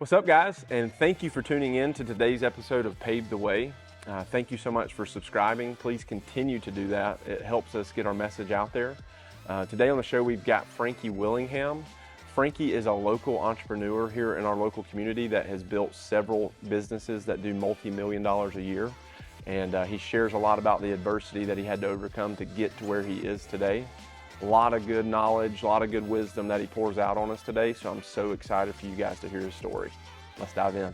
What's up, guys? And thank you for tuning in to today's episode of Pave the Way. Thank you so much for subscribing. Please continue to do that. It helps us get our message out there. Today on the show, we've got Frankie Willingham. Frankie is a local entrepreneur here in our local community that has built several businesses that do multi-million dollars a year. And he shares a lot about the adversity that he had to overcome to get to where he is today. A lot of good knowledge, a lot of good wisdom that he pours out on us today. So I'm so excited for you guys to hear his story. Let's dive in.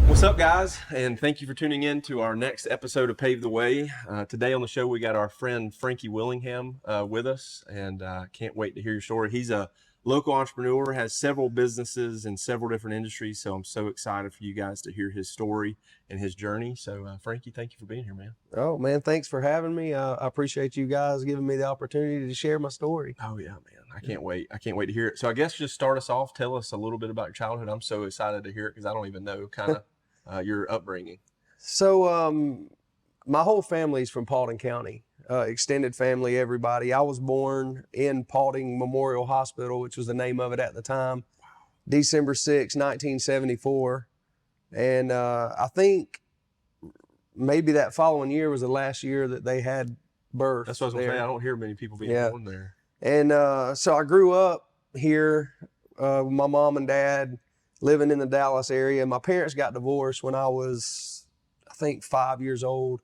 What's up, guys? And thank you for tuning in to our next episode of Pave the Way. Today on the show, we got our friend Frankie Willingham with us, and can't wait to hear your story. He's a local entrepreneur, has several businesses in several different industries, so I'm so excited for you guys to hear his story and his journey. So Frankie, thank you for being here, man. Oh man, thanks for having me. I appreciate you guys giving me the opportunity to share my story. Oh yeah, man. I can't wait. I can't wait to hear it. So I guess just start us off. Tell us a little bit about your childhood. I'm so excited to hear it because I don't even know kind of your upbringing. So my whole family's from Paulding County, extended family, everybody. I was born in Paulding Memorial Hospital, which was the name of it at the time, December 6, 1974. And I think maybe that following year was the last year that they had birth. That's what I was going to say. I don't hear many people being born there. And so I grew up here with my mom and dad living in the Dallas area. My parents got divorced when I was, I think, 5 years old.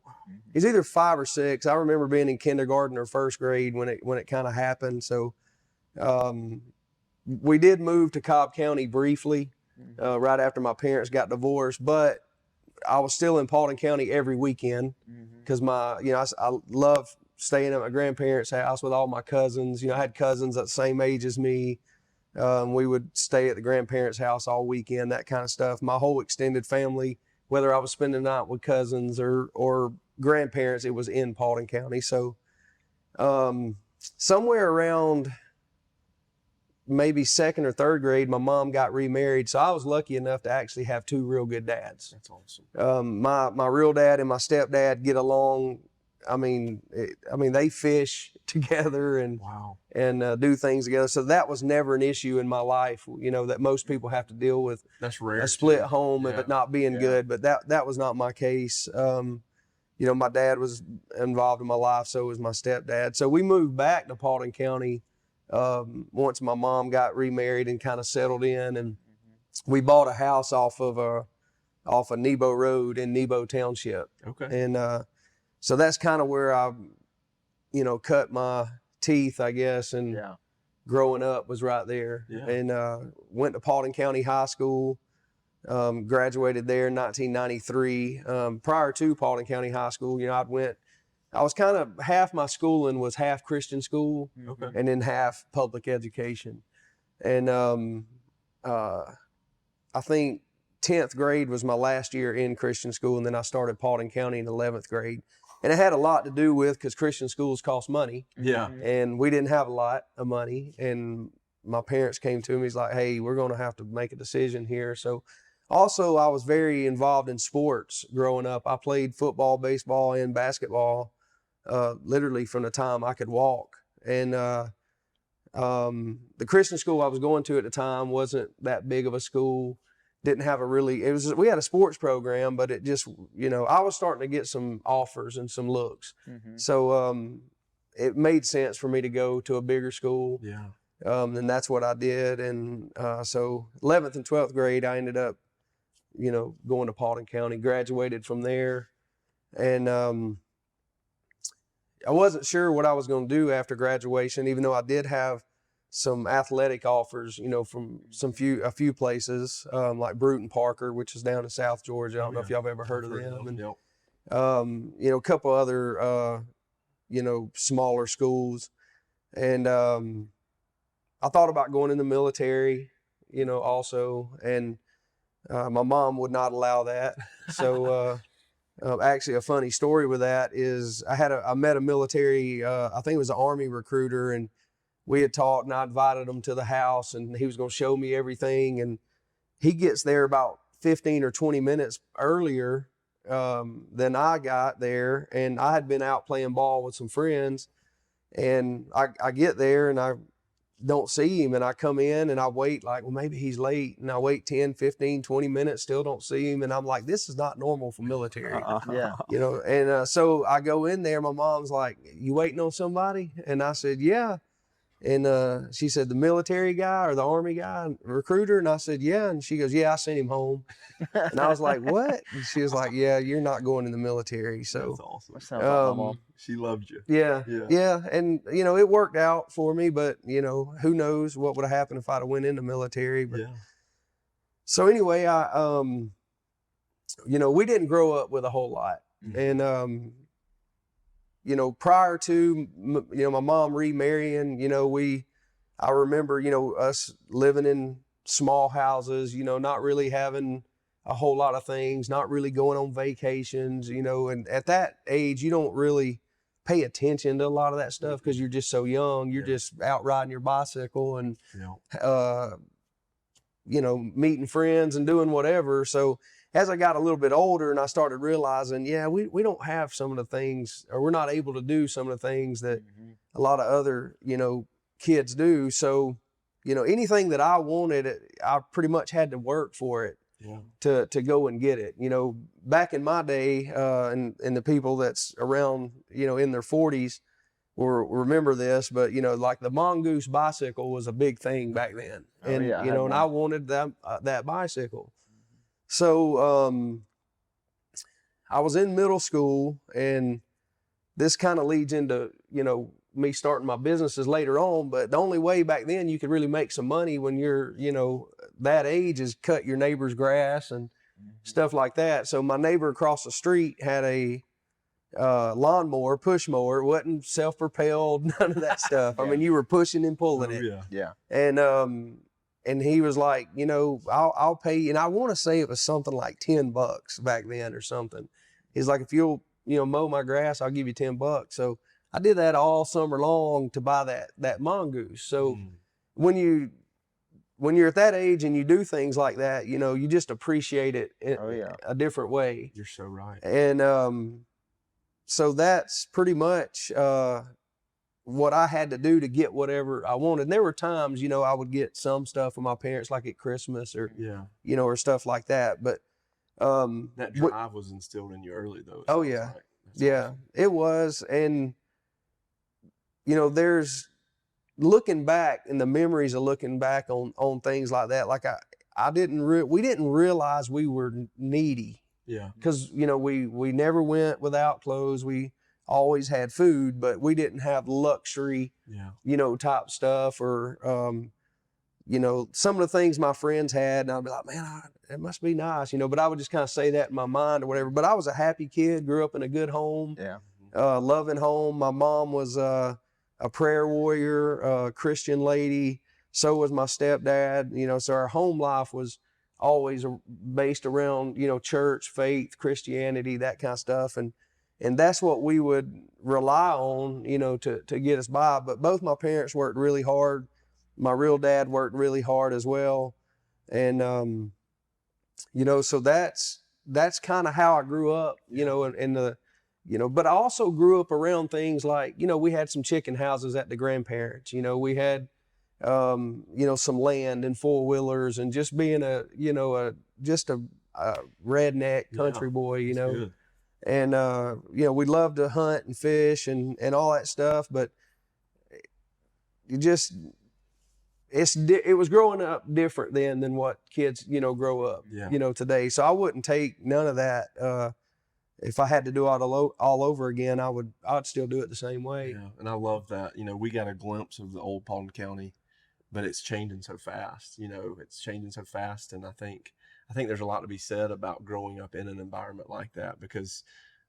It's either 5 or 6. I remember being in kindergarten or first grade when it kind of happened. So we did move to Cobb County briefly right after my parents got divorced, but I was still in Paulding County every weekend because I love staying at my grandparents' house with all my cousins. I had cousins at the same age as me. We would stay at the grandparents' house all weekend, that kind of stuff. My whole extended family, whether I was spending the night with cousins or grandparents, it was in Paulding County. So somewhere around maybe second or third grade, my mom got remarried. So I was lucky enough to actually have 2 real good dads. That's awesome. My real dad and my stepdad get along. I mean, they fish together and do things together. So that was never an issue in my life, that most people have to deal with. That's rare. A split home of it not being good, but that was not my case. My dad was involved in my life, so was my stepdad. So we moved back to Paulding County once my mom got remarried and kind of settled in, and we bought a house off of Nebo Road in Nebo Township. Okay. And so that's kind of where I, cut my teeth, I guess, and growing up was right there. Yeah. And went to Paulding County High School, graduated there in 1993. Prior to Paulding County High School, I was kind of, half my schooling was half Christian school and then half public education. And I think 10th grade was my last year in Christian school, and then I started Paulding County in 11th grade. And it had a lot to do with, because Christian schools cost money. Yeah. And we didn't have a lot of money. And my parents came to me, he's like, hey, we're going to have to make a decision here. So also I was very involved in sports growing up. I played football, baseball, and basketball, literally from the time I could walk. And the Christian school I was going to at the time wasn't that big of a school. Didn't have we had a sports program, but it just, I was starting to get some offers and some looks. So it made sense for me to go to a bigger school. Yeah. And that's what I did. And so 11th and 12th grade, I ended up, going to Paulding County, graduated from there. And I wasn't sure what I was going to do after graduation, even though I did have some athletic offers, from a few places, like Bruton Parker, which is down in South Georgia. I don't know if y'all have ever heard of them. And, a couple other, smaller schools. And I thought about going in the military, also. And my mom would not allow that. So actually, a funny story with that is I met a military, I think it was an Army recruiter, and we had talked, and I invited him to the house, and he was going to show me everything. And he gets there about 15 or 20 minutes earlier than I got there. And I had been out playing ball with some friends, and I get there, and I don't see him, and I come in and I wait like, well, maybe he's late, and I wait 10, 15, 20 minutes, still don't see him. And I'm like, this is not normal for military, Yeah. you know? And so I go in there, my mom's like, you waiting on somebody? And I said, yeah. And she said, the military guy or the Army guy, recruiter? And I said, yeah. And she goes, yeah, I sent him home. And I was like, what? And she was like, yeah, you're not going in the military. So That's awesome. That sounds like my mom. She loved you. yeah, Yeah. yeah. And, you know, it worked out for me, but, you know, who knows what would have happened if I'd have went in the military. But Yeah. so anyway, you know, we didn't grow up with a whole lot. Mhm. And, you know, prior to, you know, my mom remarrying, you know, I remember, you know, us living in small houses, you know, not really having a whole lot of things, not really going on vacations, you know, and at that age, you don't really pay attention to a lot of that stuff because you're just so young. You're Yeah. just out riding your bicycle and, Yeah. you know, meeting friends and doing whatever. So as I got a little bit older and I started realizing, yeah, we don't have some of the things, or we're not able to do some of the things that a lot of other, you know, kids do. So, you know, anything that I wanted, I pretty much had to work for it Yeah. to go and get it. You know, back in my day, and the people that's around, you know, in their 40s will remember this, but, you know, like the mongoose bicycle was a big thing back then. Oh, And, yeah, I you had know, and one. I wanted that bicycle. So, I was in middle school, and this kind of leads into, you know, me starting my businesses later on. But the only way back then you could really make some money when you're, you know, that age is cut your neighbor's grass and stuff like that. So my neighbor across the street had a lawnmower, push mower. It wasn't self-propelled, none of that stuff. I Yeah. mean, you were pushing and Oh, pulling it. yeah. Yeah. And he was like, you know, I'll pay you. And I want to say it was something like $10 back then or something. He's like, if you'll, you know, mow my grass, I'll give you $10. So I did that all summer long to buy that mongoose. So when you're at that age and you do things like that, you know, you just appreciate it in Oh, yeah. a different way. You're so right. And so that's pretty much what I had to do to get whatever I wanted. And there were times, you know, I would get some stuff from my parents, like at Christmas or, Yeah. you know, or stuff like that. But That drive was instilled in you early, though. it Oh, sounds yeah. like. That's yeah, awesome. it was. And, you know, there's looking back and the memories of looking back on things like that. Like we didn't realize we were needy Yeah. because, you know, we never went without clothes. We always had food, but we didn't have luxury, Yeah. you know, type stuff or, you know, some of the things my friends had, and I'd be like, man, it must be nice, you know, but I would just kind of say that in my mind or whatever. But I was a happy kid, grew up in a good home, Yeah. loving home. My mom was a prayer warrior, a Christian lady. So was my stepdad, you know, so our home life was always based around, you know, church, faith, Christianity, that kind of stuff. And that's what we would rely on, you know, to get us by. But both my parents worked really hard. My real dad worked really hard as well. And, you know, so that's kind of how I grew up, you know, in the, you know, but I also grew up around things like, you know, we had some chicken houses at the grandparents, you know, we had, you know, some land and 4-wheelers and just being a, you know, just a redneck country boy, you That's know. good. And, you know, we loved to hunt and fish and all that stuff, but you just, it was growing up different then than what kids, you know, grow up, Yeah. you know, today. So I wouldn't take none of that. If I had to do it all over again, I'd still do it the same way. Yeah. And I love that. You know, we got a glimpse of the old Paulding County, but it's changing so fast. You know, it's changing so fast. And I think there's a lot to be said about growing up in an environment like that, because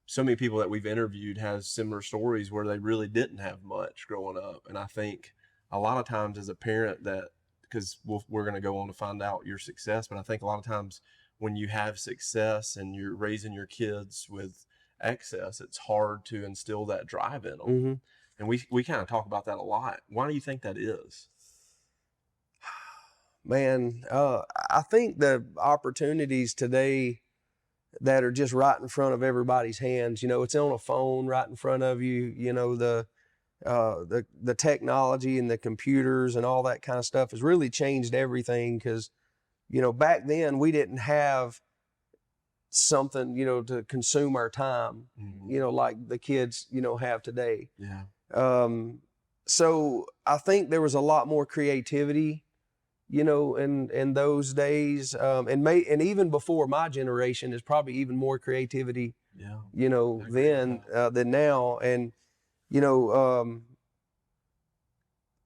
so many people that we've interviewed has similar stories where they really didn't have much growing up. And I think a lot of times as a parent because we're going to go on to find out your success, but I think a lot of times when you have success and you're raising your kids with excess, it's hard to instill that drive in them. Mm-hmm. And we kind of talk about that a lot. Why do you think that is? Man, I think the opportunities today that are just right in front of everybody's hands, you know, it's on a phone right in front of you, you know, the technology and the computers and all that kind of stuff has really changed everything. Because, back then we didn't have something, to consume our time, like the kids, have today. Yeah. So I think there was a lot more creativity, in those days, and even before my generation, there's probably even more creativity, then than now. And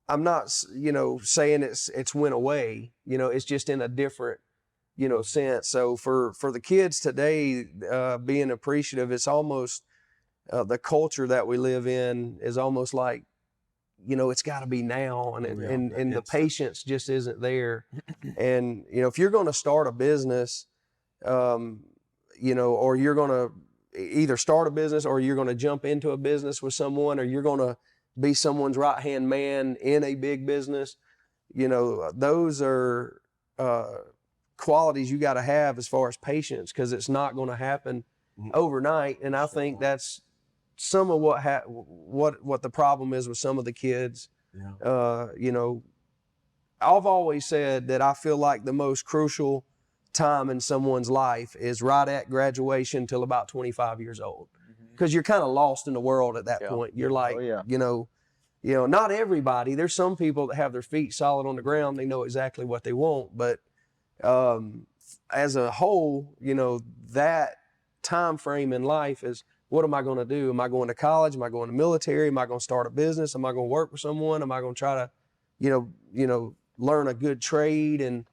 I'm not, saying it's went away. It's just in a different, sense. So for the kids today, being appreciative, it's almost the culture that we live in is almost like, it's got to be now, and the patience just isn't there. And if you're going to start a business, or you're going to either start a business, or you're going to jump into a business with someone, or you're going to be someone's right-hand man in a big business, those are qualities you got to have as far as patience, because it's not going to happen overnight. And I think that's some of what the problem is with some of the kids. I've always said that I feel like the most crucial time in someone's life is right at graduation till about 25 years old, because you're kind of lost in the world at that point. You're like, not everybody. There's some people that have their feet solid on the ground. They know exactly what they want, but as a whole, that time frame in life is, what am I going to do? Am I going to college? Am I going to military? Am I going to start a business? Am I going to work with someone? Am I going to try to, learn a good trade and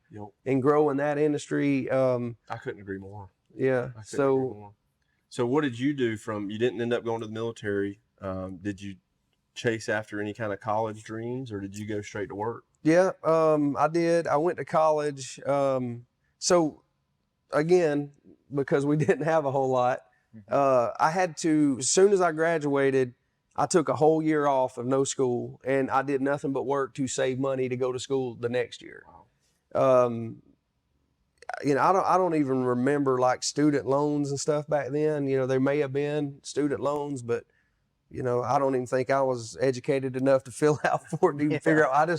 grow in that industry? I couldn't agree more. Yeah. So what did you do you didn't end up going to the military? Did you chase after any kind of college dreams, or did you go straight to work? Yeah, I did. I went to college. So again, because we didn't have a whole lot, I had to, as soon as I graduated, I took a whole year off of no school, and I did nothing but work to save money to go to school the next year. Wow. I don't even remember like student loans and stuff back then. There may have been student loans, but I don't even think I was educated enough to fill out for it to even figure out.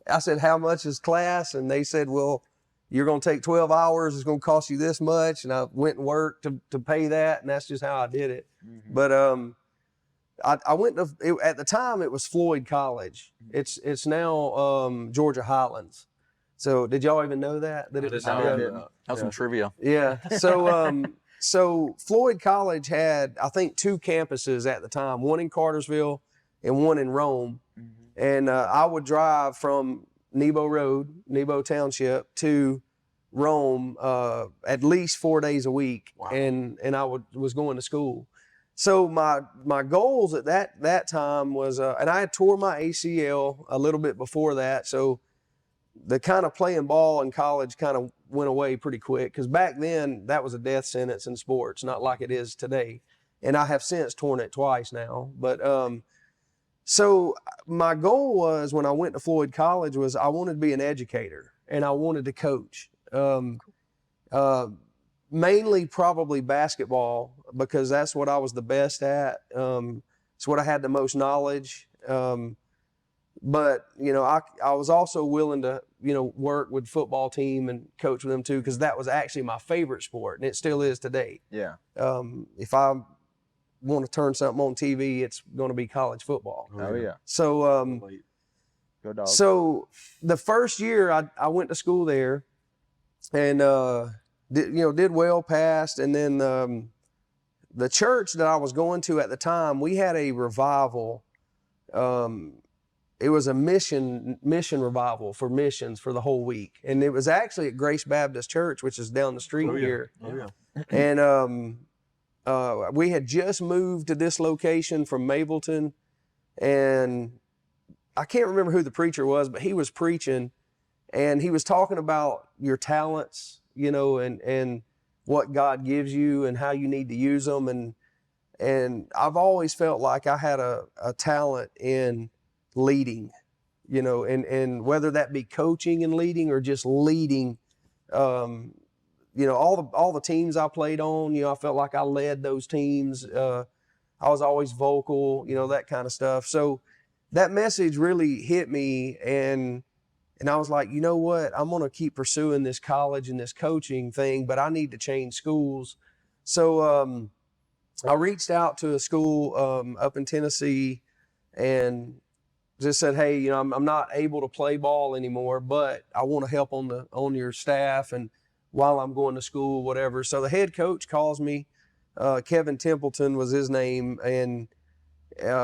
I said, how much is class? And they said, well, you're going to take 12 hours. It's going to cost you this much. And I went and worked to pay that. And that's just how I did it. But I went to, at the time it was Floyd College. It's now Georgia Highlands. So did y'all even know that? That it was? I didn't. That's some trivia. Yeah. So Floyd College had, I think, 2 campuses at the time, one in Cartersville and one in Rome. And I would drive from Nebo Road, Nebo Township, to Rome at least 4 days a week. Wow. And I was going to school. So my goals at that time was, and I had tore my ACL a little bit before that. So the kind of playing ball in college kind of went away pretty quick, because back then that was a death sentence in sports, not like it is today. And I have since torn it twice now. But so my goal was, when I went to Floyd College, was I wanted to be an educator and I wanted to coach. Mainly probably basketball, because that's what I was the best at. It's what I had the most knowledge. But, I was also willing to, work with football team and coach with them too, because that was actually my favorite sport, and it still is today. Yeah. If I want to turn something on TV, it's going to be college football. Oh yeah. So, Go Dogs. So the first year I went to school there, and did well, passed, and then the church that I was going to at the time, we had a revival. It was a mission revival for missions for the whole week, and it was actually at Grace Baptist Church, which is down the street here. Oh yeah. And we had just moved to this location from Mableton, and I can't remember who the preacher was, but he was preaching, and he was talking about your talents, and what God gives you and how you need to use them. And I've always felt like I had a talent in leading, and whether that be coaching and leading or just leading, all the teams I played on, I felt like I led those teams. I was always vocal, that kind of stuff. So that message really hit me, and I was like, you know what, I'm going to keep pursuing this college and this coaching thing, but I need to change schools. So I reached out to a school up in Tennessee and just said, hey, you know, I'm not able to play ball anymore, but I want to help on your staff and while I'm going to school, whatever. So the head coach calls me, Kevin Templeton was his name, and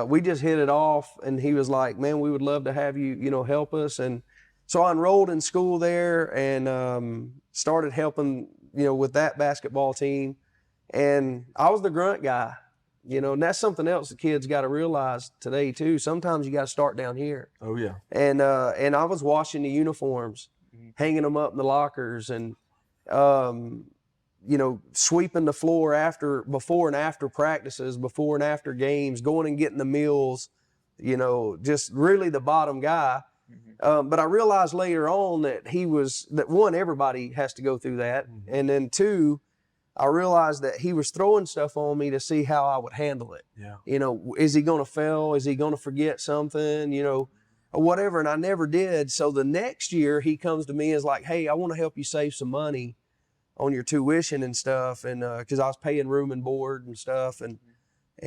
we just hit it off, and he was like, man, we would love to have you, you know, help us. And so I enrolled in school there and started helping, you know, with that basketball team. And I was the grunt guy, you know, and that's something else the kids got to realize today too. Sometimes you got to start down here. Oh yeah. And I was washing the uniforms, hanging them up in the lockers, and you know, sweeping the floor before and after practices, before and after games, going and getting the meals, you know, just really the bottom guy. But I realized later on that one, everybody has to go through that. And then two, I realized that he was throwing stuff on me to see how I would handle it. Yeah. You know, is he going to fail? Is he going to forget something? You know, or whatever. And I never did. So the next year he comes to me and is like, hey, I want to help you save some money on your tuition and stuff. And cause I was paying room and board and stuff. And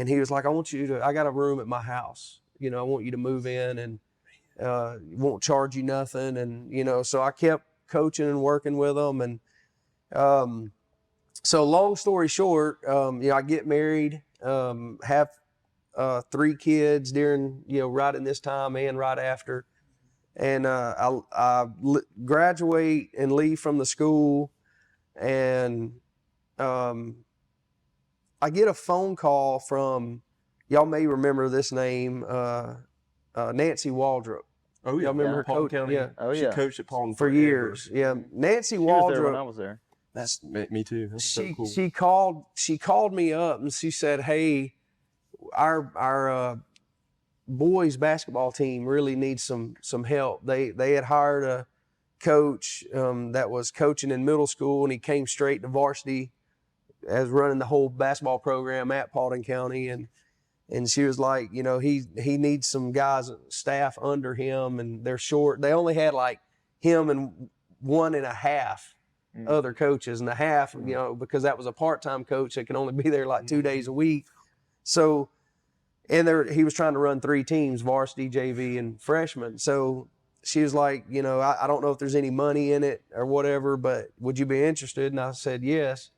he was like, I got a room at my house. You know, I want you to move in and won't charge you nothing. And, you know, so I kept coaching and working with them. And, so long story short, you know, I get married, have 3 kids during, you know, right in this time and right after. And I graduate and leave from the school, and I get a phone call from, y'all may remember this name, Nancy Waldrop. Oh yeah. Y'all remember her Paulton coach? County. Yeah. Oh, She yeah. coached at Paulton For years. Yeah. Nancy She was there when I Waldrop. was there. That's me too. That's so cool. She called me up and she said, hey, our boys basketball team really needs some help. They had hired a coach that was coaching in middle school, and he came straight to varsity as running the whole basketball program at Paulton County. And she was like, you know, he needs some guys, staff under him, and they're short. They only had like him and 1.5 other coaches, and a half, you know, because that was a part-time coach that can only be there like 2 days a week. So, and he was trying to run 3 teams, varsity, JV, and freshman. So she was like, you know, I don't know if there's any money in it or whatever, but would you be interested? And I said, yes.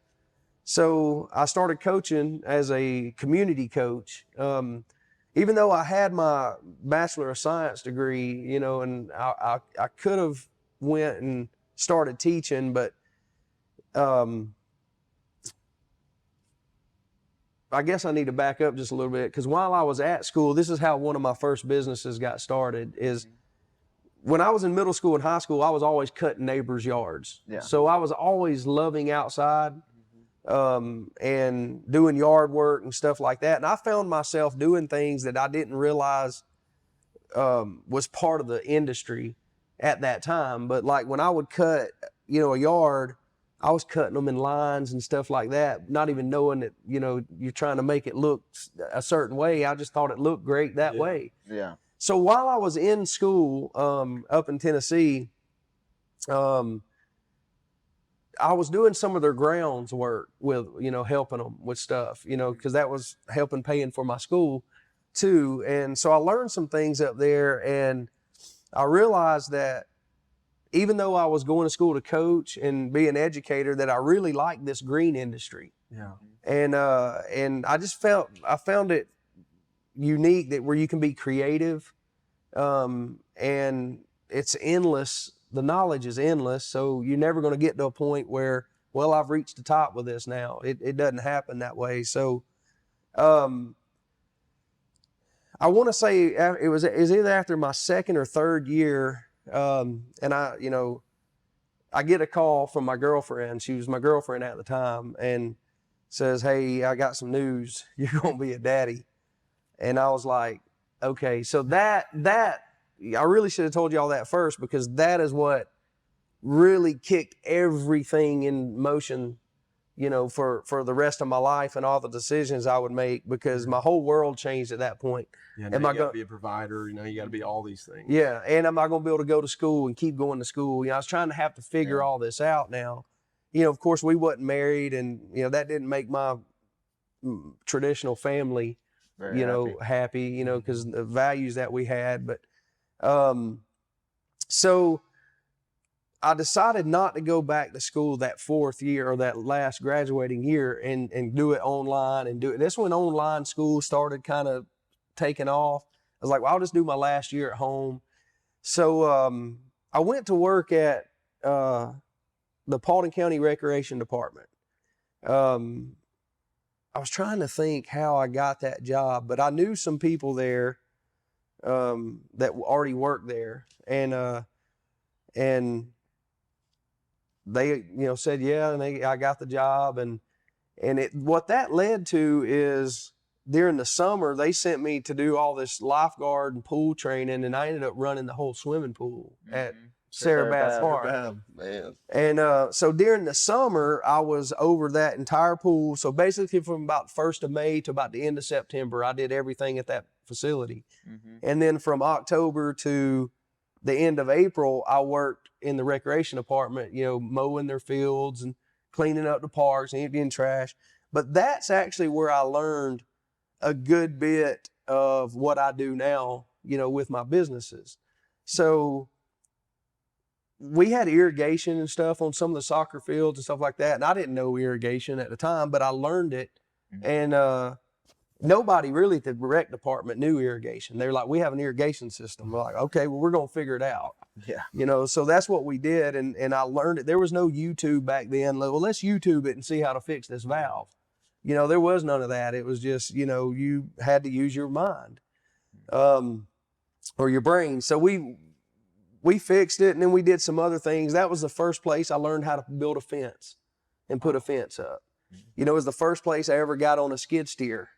So I started coaching as a community coach. Even though I had my Bachelor of Science degree, you know, and I could have went and started teaching, but I guess I need to back up just a little bit, because while I was at school, this is how one of my first businesses got started. Is when I was in middle school and high school, I was always cutting neighbors' yards. Yeah. So I was always loving outside and doing yard work and stuff like that. And I found myself doing things that I didn't realize was part of the industry at that time. But like when I would cut, you know, a yard, I was cutting them in lines and stuff like that, not even knowing that, you know, you're trying to make it look a certain way. I just thought it looked great that way. Yeah. So while I was in school up in Tennessee, I was doing some of their grounds work with, you know, helping them with stuff, you know, because that was helping paying for my school too. And so I learned some things up there, and I realized that even though I was going to school to coach and be an educator, that I really liked this green industry. Yeah. And I just found it unique, that where you can be creative, and it's endless. The knowledge is endless. So you're never going to get to a point where, well, I've reached the top with this now. It doesn't happen that way. So, I want to say it was either after my second or third year. And I get a call from my girlfriend. She was my girlfriend at the time, and says, hey, I got some news. You're going to be a daddy. And I was like, okay. So that I really should have told y'all that first, because that is what really kicked everything in motion for the rest of my life and all the decisions I would make, because my whole world changed at that point. Yeah, now you got to be a provider, you got to be all these things. Yeah, and am I going to be able to go to school and keep going to school? I was trying to have to figure all this out now. Of course, we wasn't married, and, that didn't make my traditional family, happy, because the values that we had. But so I decided not to go back to school that fourth year, or that last graduating year, and do it online and do it. That's when online school started kind of taking off. I was like, well, I'll just do my last year at home. So I went to work at the Paulding County Recreation Department. I was trying to think how I got that job, but I knew some people there that already worked there, and they said yeah, and I got the job, and what that led to is during the summer they sent me to do all this lifeguard and pool training, and I ended up running the whole swimming pool at Sarah Bath Park. Man. And so during the summer, I was over that entire pool. So basically from about the 1st of May to about the end of September, I did everything at that facility. And then from October to the end of April, I worked in the recreation department, mowing their fields and cleaning up the parks and emptying trash. But that's actually where I learned a good bit of what I do now, with my businesses. So we had irrigation and stuff on some of the soccer fields and stuff like that. And I didn't know irrigation at the time, but I learned it. And nobody really at the rec department knew irrigation. They were like, we have an irrigation system. We're like, okay, well, we're going to figure it out. Yeah. So that's what we did. And I learned it. There was no YouTube back then. Well, let's YouTube it and see how to fix this valve. There was none of that. It was just, you had to use your mind or your brain. So we fixed it, and then we did some other things. That was the first place I learned how to build a fence and put a fence up. It was the first place I ever got on a skid steer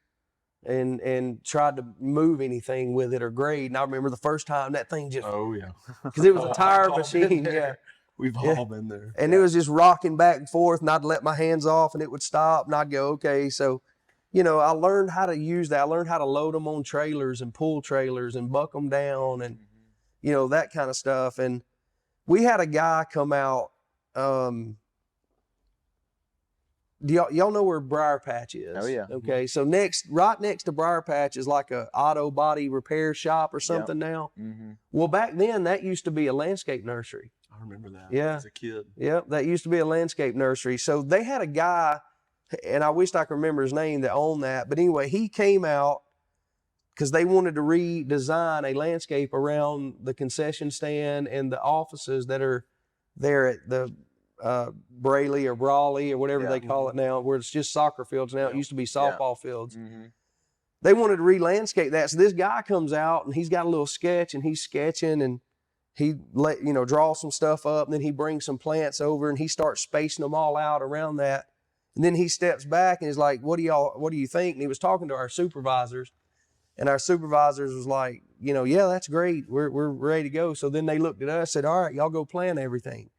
and tried to move anything with it or grade. And I remember the first time that thing just, because it was a tire machine. Yeah. We've all been there. And it was just rocking back and forth, and I'd let my hands off and it would stop, and I'd go, okay. So, I learned how to use that. I learned how to load them on trailers and pull trailers and buck them down and, that kind of stuff. And we had a guy come out. Do y'all know where Briar Patch is? Oh, yeah. Okay. So right next to Briar Patch is like a auto body repair shop or something now. Well, back then that used to be a landscape nursery. I remember that. Yeah. As a kid. Yeah. That used to be a landscape nursery. So they had a guy, and I wished I could remember his name, that owned that. But anyway, he came out because they wanted to redesign a landscape around the concession stand and the offices that are there at the Braley or Brawley or whatever they call it now, where it's just soccer fields now. It used to be softball fields. They wanted to re-landscape that. So this guy comes out and he's got a little sketch and he's sketching and he draws some stuff up, and then he brings some plants over and he starts spacing them all out around that. And then he steps back and is like, what do you think? And he was talking to our supervisors, and our supervisors was like, yeah, that's great. We're ready to go. So then they looked at us, said, all right, y'all go plant everything.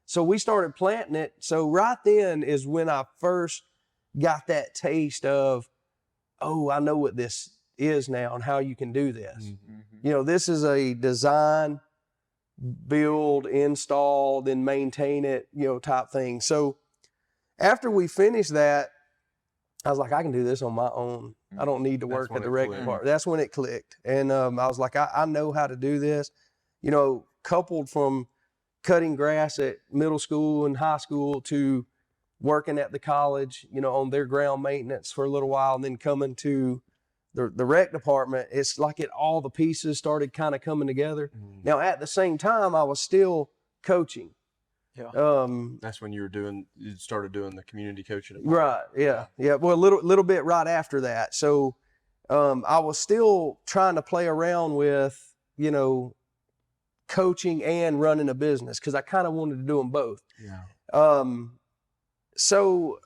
So we started planting it. So right then is when I first got that taste of, oh, I know what this is now and how you can do this. This is a design, build, install, then maintain it, type thing. So after we finished that, I was like, I can do this on my own. I don't need to work at the rec department. That's when it clicked. And I was like, I know how to do this. Coupled from cutting grass at middle school and high school to working at the college, on their ground maintenance for a little while, and then coming to the rec department, it's like all the pieces started kind of coming together. Now, at the same time, I was still coaching. Yeah. That's when you started doing the community coaching. Right. Yeah. Yeah. Well, a little bit right after that. So, I was still trying to play around with, coaching and running a business, because I kind of wanted to do them both. Yeah. So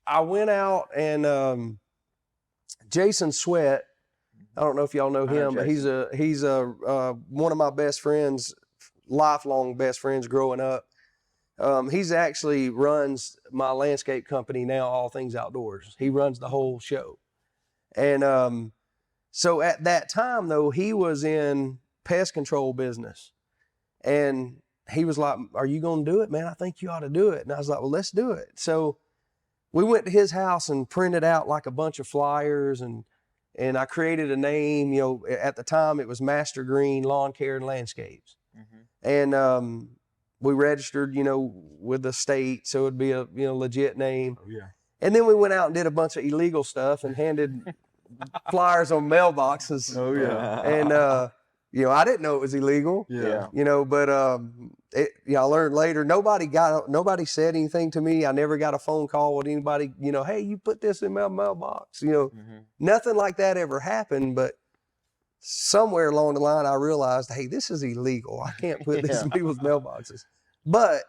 I went out and, Jason Sweat, I don't know if y'all know him, but he's one of my best friends, lifelong best friends growing up. He's actually runs my landscape company now, All Things Outdoors. He runs the whole show. And so at that time, though, he was in pest control business. And he was like, are you going to do it, man? I think you ought to do it. And I was like, well, let's do it. So we went to his house and printed out like a bunch of flyers, and I created a name. You know, at the time it was Master Green Lawn Care and Landscapes. And we registered, you know, with the state, so it'd be a, you know, legit name. Oh, yeah. And then we went out and did a bunch of illegal stuff and handed flyers on mailboxes. Oh, yeah. And you know, I didn't know it was illegal. Yeah. You know, but you know, I learned later. Nobody said anything to me. I never got a phone call with anybody. You know, hey, you put this in my mailbox. You know, nothing like that ever happened. But somewhere along the line, I realized, hey, this is illegal. I can't put this in people's mailboxes. But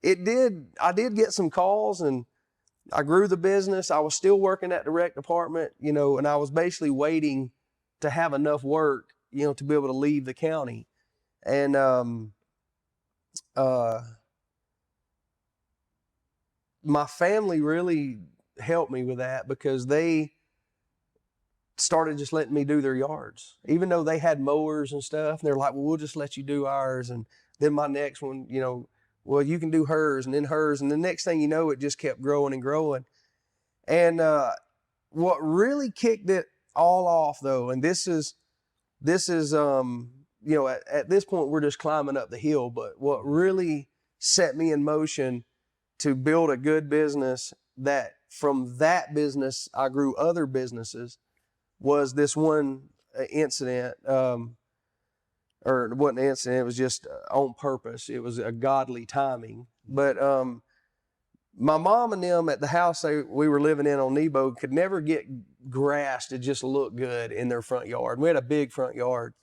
it did. I did get some calls, and I grew the business. I was still working at the rec department. You know, and I was basically waiting to have enough work, you know, to be able to leave the county. And my family really helped me with that, because they started just letting me do their yards, even though they had mowers and stuff. And they're like, well, we'll just let you do ours. And then my next one, you know, well, you can do hers, and then hers. And the next thing you know, it just kept growing and growing. And what really kicked it all off, though, and this is you know, at this point we're just climbing up the hill, but what really set me in motion to build a good business, that from that business I grew other businesses, was this one incident. Or it wasn't an incident, it was just on purpose. It was a godly timing. But my mom and them at the house we were living in on Nebo could never get grass to just look good in their front yard. We had a big front yard.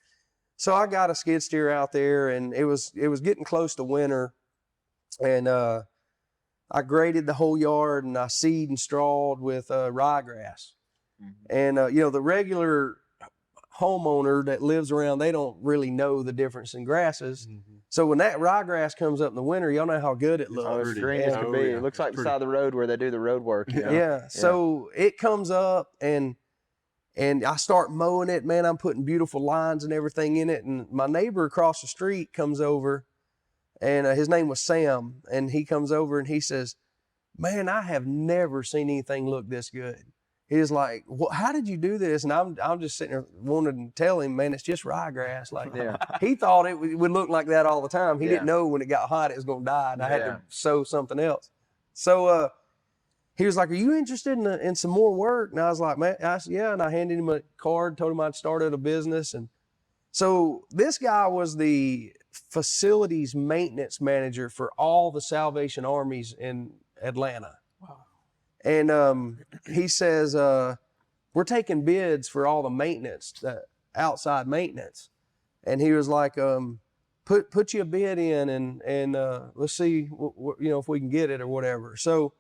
So I got a skid steer out there, and it was getting close to winter. And I graded the whole yard, and I seed and strawed with ryegrass. And you know, the regular homeowner that lives around, they don't really know the difference in grasses. So when that ryegrass comes up in the winter, y'all know how good it looks. Oh, it's green as can be. It looks like the side of the road where they do the road work. You know? Yeah. So it comes up, and I start mowing it. Man, I'm putting beautiful lines and everything in it. And my neighbor across the street comes over, and his name was Sam. And he comes over and he says, man, I have never seen anything look this good. He's like, well, how did you do this? And I'm just sitting there wanting to tell him, man, it's just ryegrass. Like, he thought it would look like that all the time. He didn't know when it got hot it was going to die, and I had to sow something else. So he was like, are you interested in some more work? And I was like, man, I said, yeah. And I handed him a card, told him I'd started a business. And so this guy was the facilities maintenance manager for all the Salvation Armies in Atlanta. And he says, we're taking bids for all the maintenance, the outside maintenance. And he was like, put you a bid in, and let's see, you know, if we can get it or whatever. So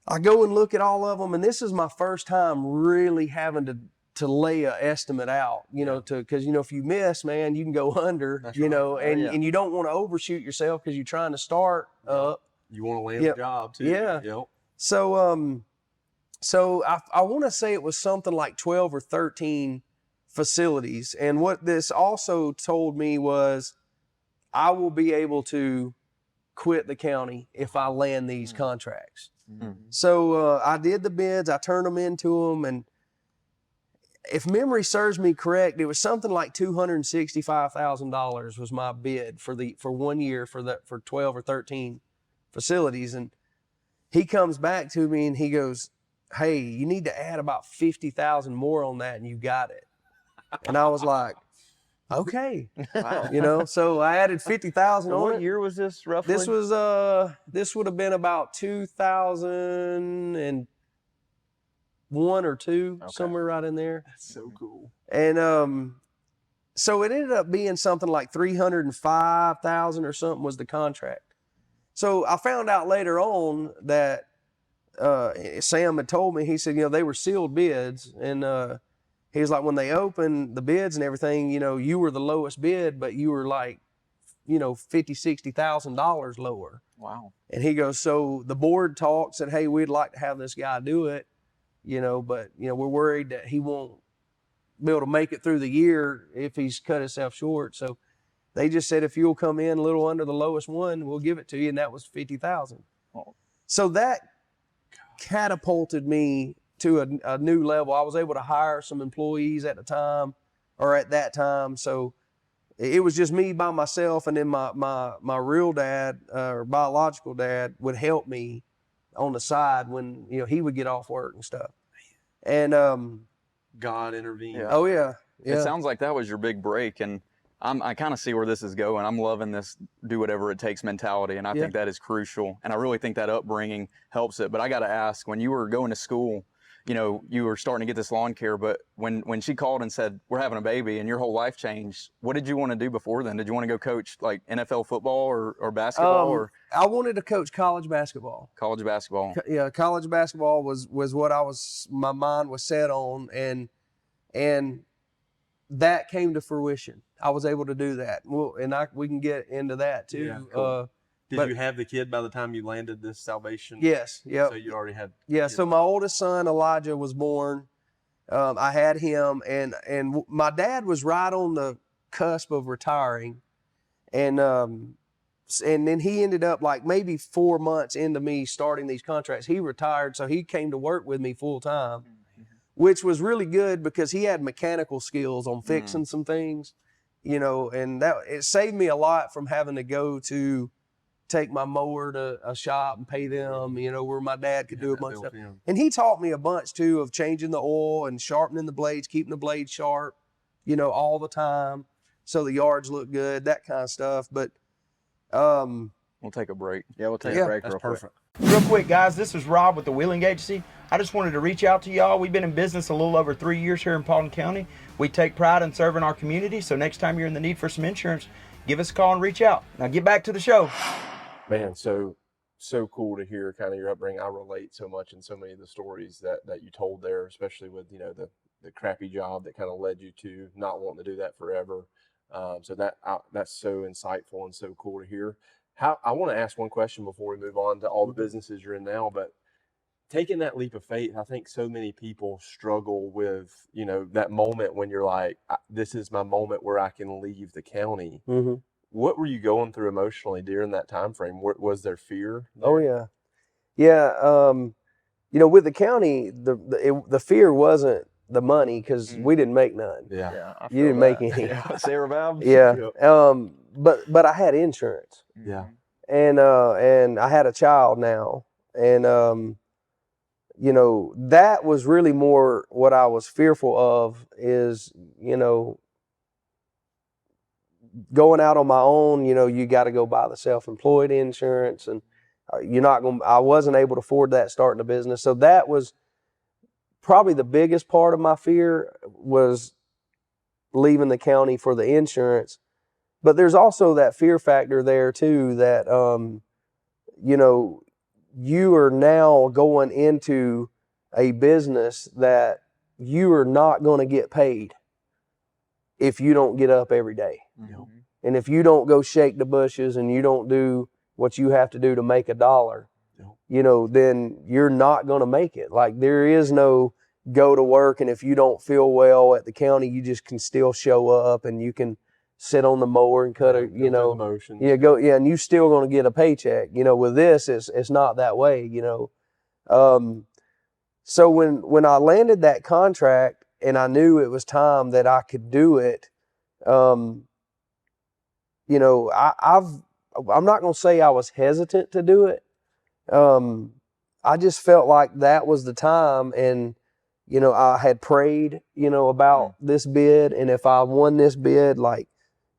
I go and look at all of them, and this is my first time really having to lay an estimate out, you know, because, you know, if you miss, man, you can go under. That's you know, and you don't want to overshoot yourself because you're trying to start up. You want to land the job too. Yeah. Yep. So, I want to say it was something like 12 or 13 facilities. And what this also told me was I will be able to quit the county if I land these contracts. So, I did the bids, I turned them into them. And if memory serves me correct, it was something like $265,000 was my bid for 1 year for 12 or 13 facilities. And he comes back to me and he goes, hey, you need to add about 50,000 more on that, and you got it. And I was like, okay. Wow. You know, so I added 50,000 on it. What year was this roughly? This was, this would have been about 2001 or two, somewhere right in there. That's so cool. And so it ended up being something like 305,000 or something was the contract. So I found out later on that Sam had told me, he said, you know, they were sealed bids. And he was like, when they opened the bids and everything, you know, you were the lowest bid, but you were like, $50,000-$60,000 lower. Wow. And he goes, so the board talked, said, hey, we'd like to have this guy do it, but we're worried that he won't be able to make it through the year if he's cut himself short. So they just said, if you'll come in a little under the lowest one, we'll give it to you. And that was 50,000. Oh. So that catapulted me to a new level. I was able to hire some employees at that time. So it was just me by myself. And then my real dad, or biological dad, would help me on the side when, he would get off work and stuff. And, God intervened. Yeah. oh yeah. It sounds like that was your big break, and I kind of see where this is going. I'm loving this do whatever it takes mentality, and I think that is crucial, and I really think that upbringing helps it. But I got to ask, when you were going to school, you were starting to get this lawn care, but when she called and said, we're having a baby, and your whole life changed, what did you want to do before then? Did you want to go coach like NFL football or basketball? Or I wanted to coach college basketball. College basketball. Yeah, college basketball was what my mind was set on, and that came to fruition. I was able to do that. Well, and we can get into that too. Yeah, cool. Did you have the kid by the time you landed this salvation? Yes. Yep. So you already had. Yeah. So my oldest son Elijah was born. I had him, and my dad was right on the cusp of retiring, and then he ended up like maybe 4 months into me starting these contracts. He retired, so he came to work with me full time, which was really good because he had mechanical skills on fixing some things, and it saved me a lot from having to go to take my mower to a shop and pay them, where my dad could do a bunch of stuff. And he taught me a bunch too of changing the oil and sharpening the blades, keeping the blades sharp, all the time, so the yards look good, that kind of stuff. But we'll take a break. Yeah, we'll take a break That's real perfect. quick. Real quick, guys, this is Rob with the Wheeling Agency. I just wanted to reach out to y'all. We've been in business a little over 3 years here in Paulding County. We take pride in serving our community, so next time you're in the need for some insurance, give us a call and reach out. Now get back to the show. Man, so cool to hear kind of your upbringing. I relate so much in so many of the stories that you told there, especially with, the crappy job that kind of led you to not wanting to do that forever. So that's so insightful and so cool to hear. I want to ask one question before we move on to all the businesses you're in now, but taking that leap of faith, I think so many people struggle with, that moment when you're like, this is my moment where I can leave the county. mm-hmm. What were you going through emotionally during that time frame? Was there fear there? Oh yeah. Yeah. With the county, the fear wasn't the money, because we didn't make none. Yeah. You didn't make any. Sarah Valve? Yeah. But I had insurance. Yeah. And I had a child now. And, that was really more what I was fearful of is, going out on my own, you got to go buy the self-employed insurance, and I wasn't able to afford that starting a business. So that was probably the biggest part of my fear, was leaving the county for the insurance. But there's also that fear factor there too, that, you are now going into a business that you are not going to get paid if you don't get up every day. Mm-hmm. And if you don't go shake the bushes and you don't do what you have to do to make $1, then you're not going to make it. Like, there is no go to work, and if you don't feel well at the county, you just can still show up and you can sit on the mower and cut Motions. and you still going to get a paycheck. With this, it's not that way. So when I landed that contract and I knew it was time that I could do it, I'm not going to say I was hesitant to do it. I just felt like that was the time, and I had prayed about this bid, and if I won this bid,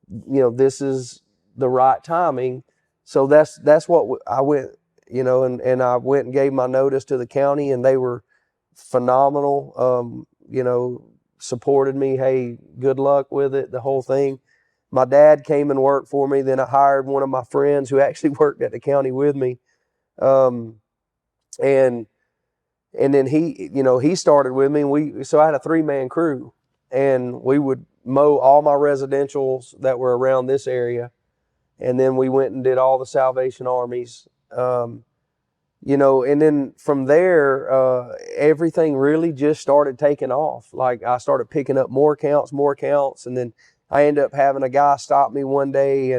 this is the right timing. So that's what I went, and I went and gave my notice to the county, and they were phenomenal. Supported me. Hey, good luck with it, the whole thing. My dad came and worked for me. Then I hired one of my friends who actually worked at the county with me. And then he started with me. So I had a 3-man crew, and we would mow all my residentials that were around this area. and then we went and did all the Salvation Armies. You know, and then from there, everything really just started taking off. Like I started picking up more accounts, and then I ended up having a guy stop me one day,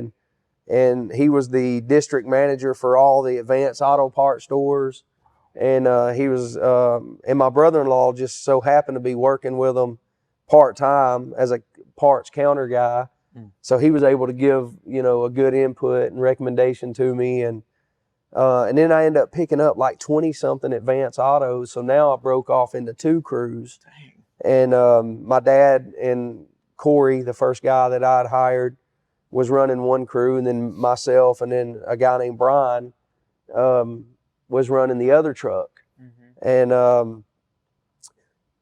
and he was the district manager for all the Advanced Auto Parts stores, and he was, and my brother-in-law just so happened to be working with him part-time as a parts counter guy, so he was able to give, you know, a good input and recommendation to me, and then I ended up picking up like 20-something Advanced Autos. So now I broke off into 2 crews. Dang. And my dad and Corey, the first guy that I'd hired, was running one crew, and then myself and then a guy named Brian was running the other truck. And,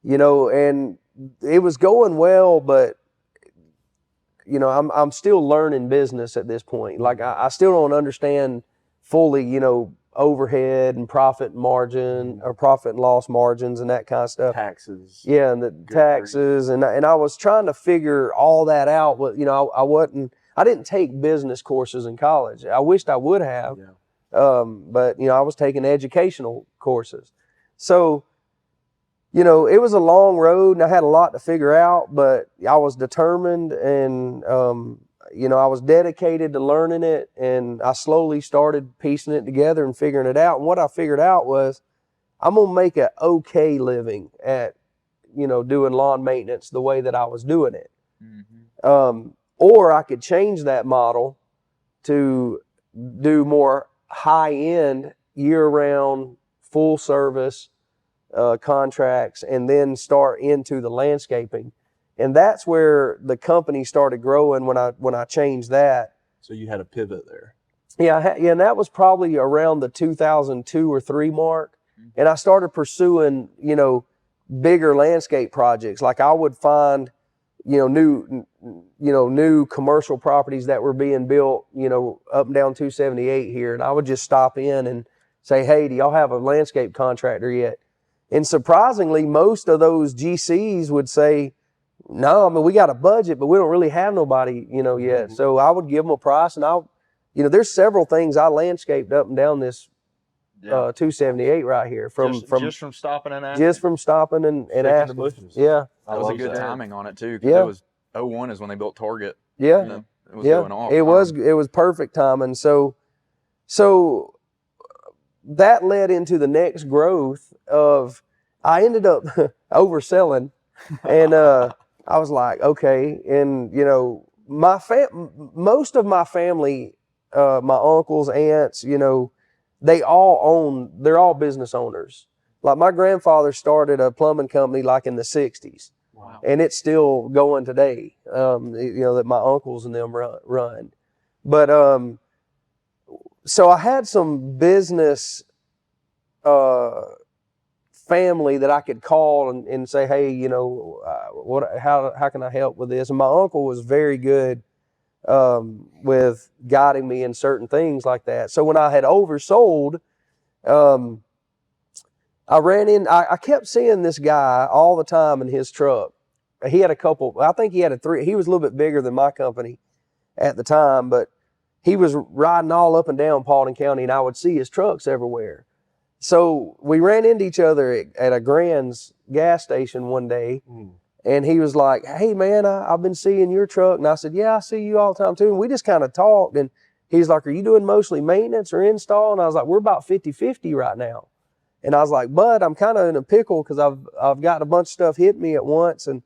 you know, and it was going well, but, you know, I'm still learning business at this point. Like I still don't understand fully, you know, overhead and profit margin or profit and loss margins and that kind of stuff. Taxes. Yeah, and the taxes, and I was trying to figure all that out. But you know, I didn't take business courses in college. I wished I would have, but you know, I was taking educational courses. So, you know, it was a long road, and I had a lot to figure out. But I was determined, and you know, I was dedicated to learning it, and I slowly started piecing it together and figuring it out. And what I figured out was I'm going to make an okay living at, you know, doing lawn maintenance the way that I was doing it. Or I could change that model to do more high-end, year-round, full-service contracts, and then start into the landscaping. And that's where the company started growing when I changed that. So you had a pivot there. Yeah, and that was probably around the 2002 or 3 mark. And I started pursuing, you know, bigger landscape projects. Like I would find, you know, new commercial properties that were being built, you know, up and down 278 here. And I would just stop in and say, hey, do y'all have a landscape contractor yet? And surprisingly, most of those GCs would say, no, I mean, we got a budget, but we don't really have nobody, you know, yet. So I would give them a price, and you know, there's several things I landscaped up and down this 278 right here just from stopping and asking. Just from stopping and asking. The bushes. Yeah. That was a good timing on it too, because Yeah. it was 01 is when they built Target. Yeah. And it was going off. It was perfect timing. So that led into the next growth of, I ended up overselling, and I was like, okay. And, you know, most of my family, my uncles, aunts, you know, they're all business owners. Like my grandfather started a plumbing company like in the 60s. Wow. And it's still going today, you know, that my uncles and them run. But so I had some business family that I could call and say, hey, you know, how can I help with this? And my uncle was very good with guiding me in certain things like that. So when I had oversold, I kept seeing this guy all the time in his truck. He had I think he had he was a little bit bigger than my company at the time, but he was riding all up and down Paulding County, and I would see his trucks everywhere. So we ran into each other at a Grand's gas station one day, and he was like, hey man, I've been seeing your truck. And I said, yeah, I see you all the time too. And we just kind of talked, and he's like, are you doing mostly maintenance or install? And I was like, we're about 50-50 right now. And I was like, bud, I'm kind of in a pickle because I've got a bunch of stuff hit me at once. And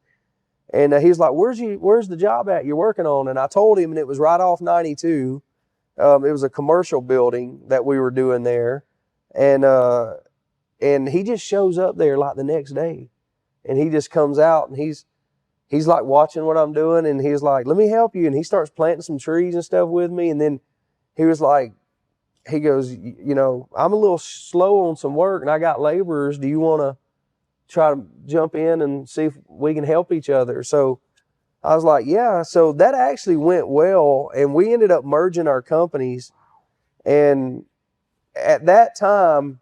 he's like, where's the job at you're working on? And I told him, and it was right off 92. It was a commercial building that we were doing there. And he just shows up there like the next day, and he just comes out, and he's like watching what I'm doing, and he's like, let me help you. And he starts planting some trees and stuff with me. And then he was like, he goes, you know, I'm a little slow on some work and I got laborers. Do you want to try to jump in and see if we can help each other? So I was like, yeah. So that actually went well, and we ended up merging our companies. And at that time,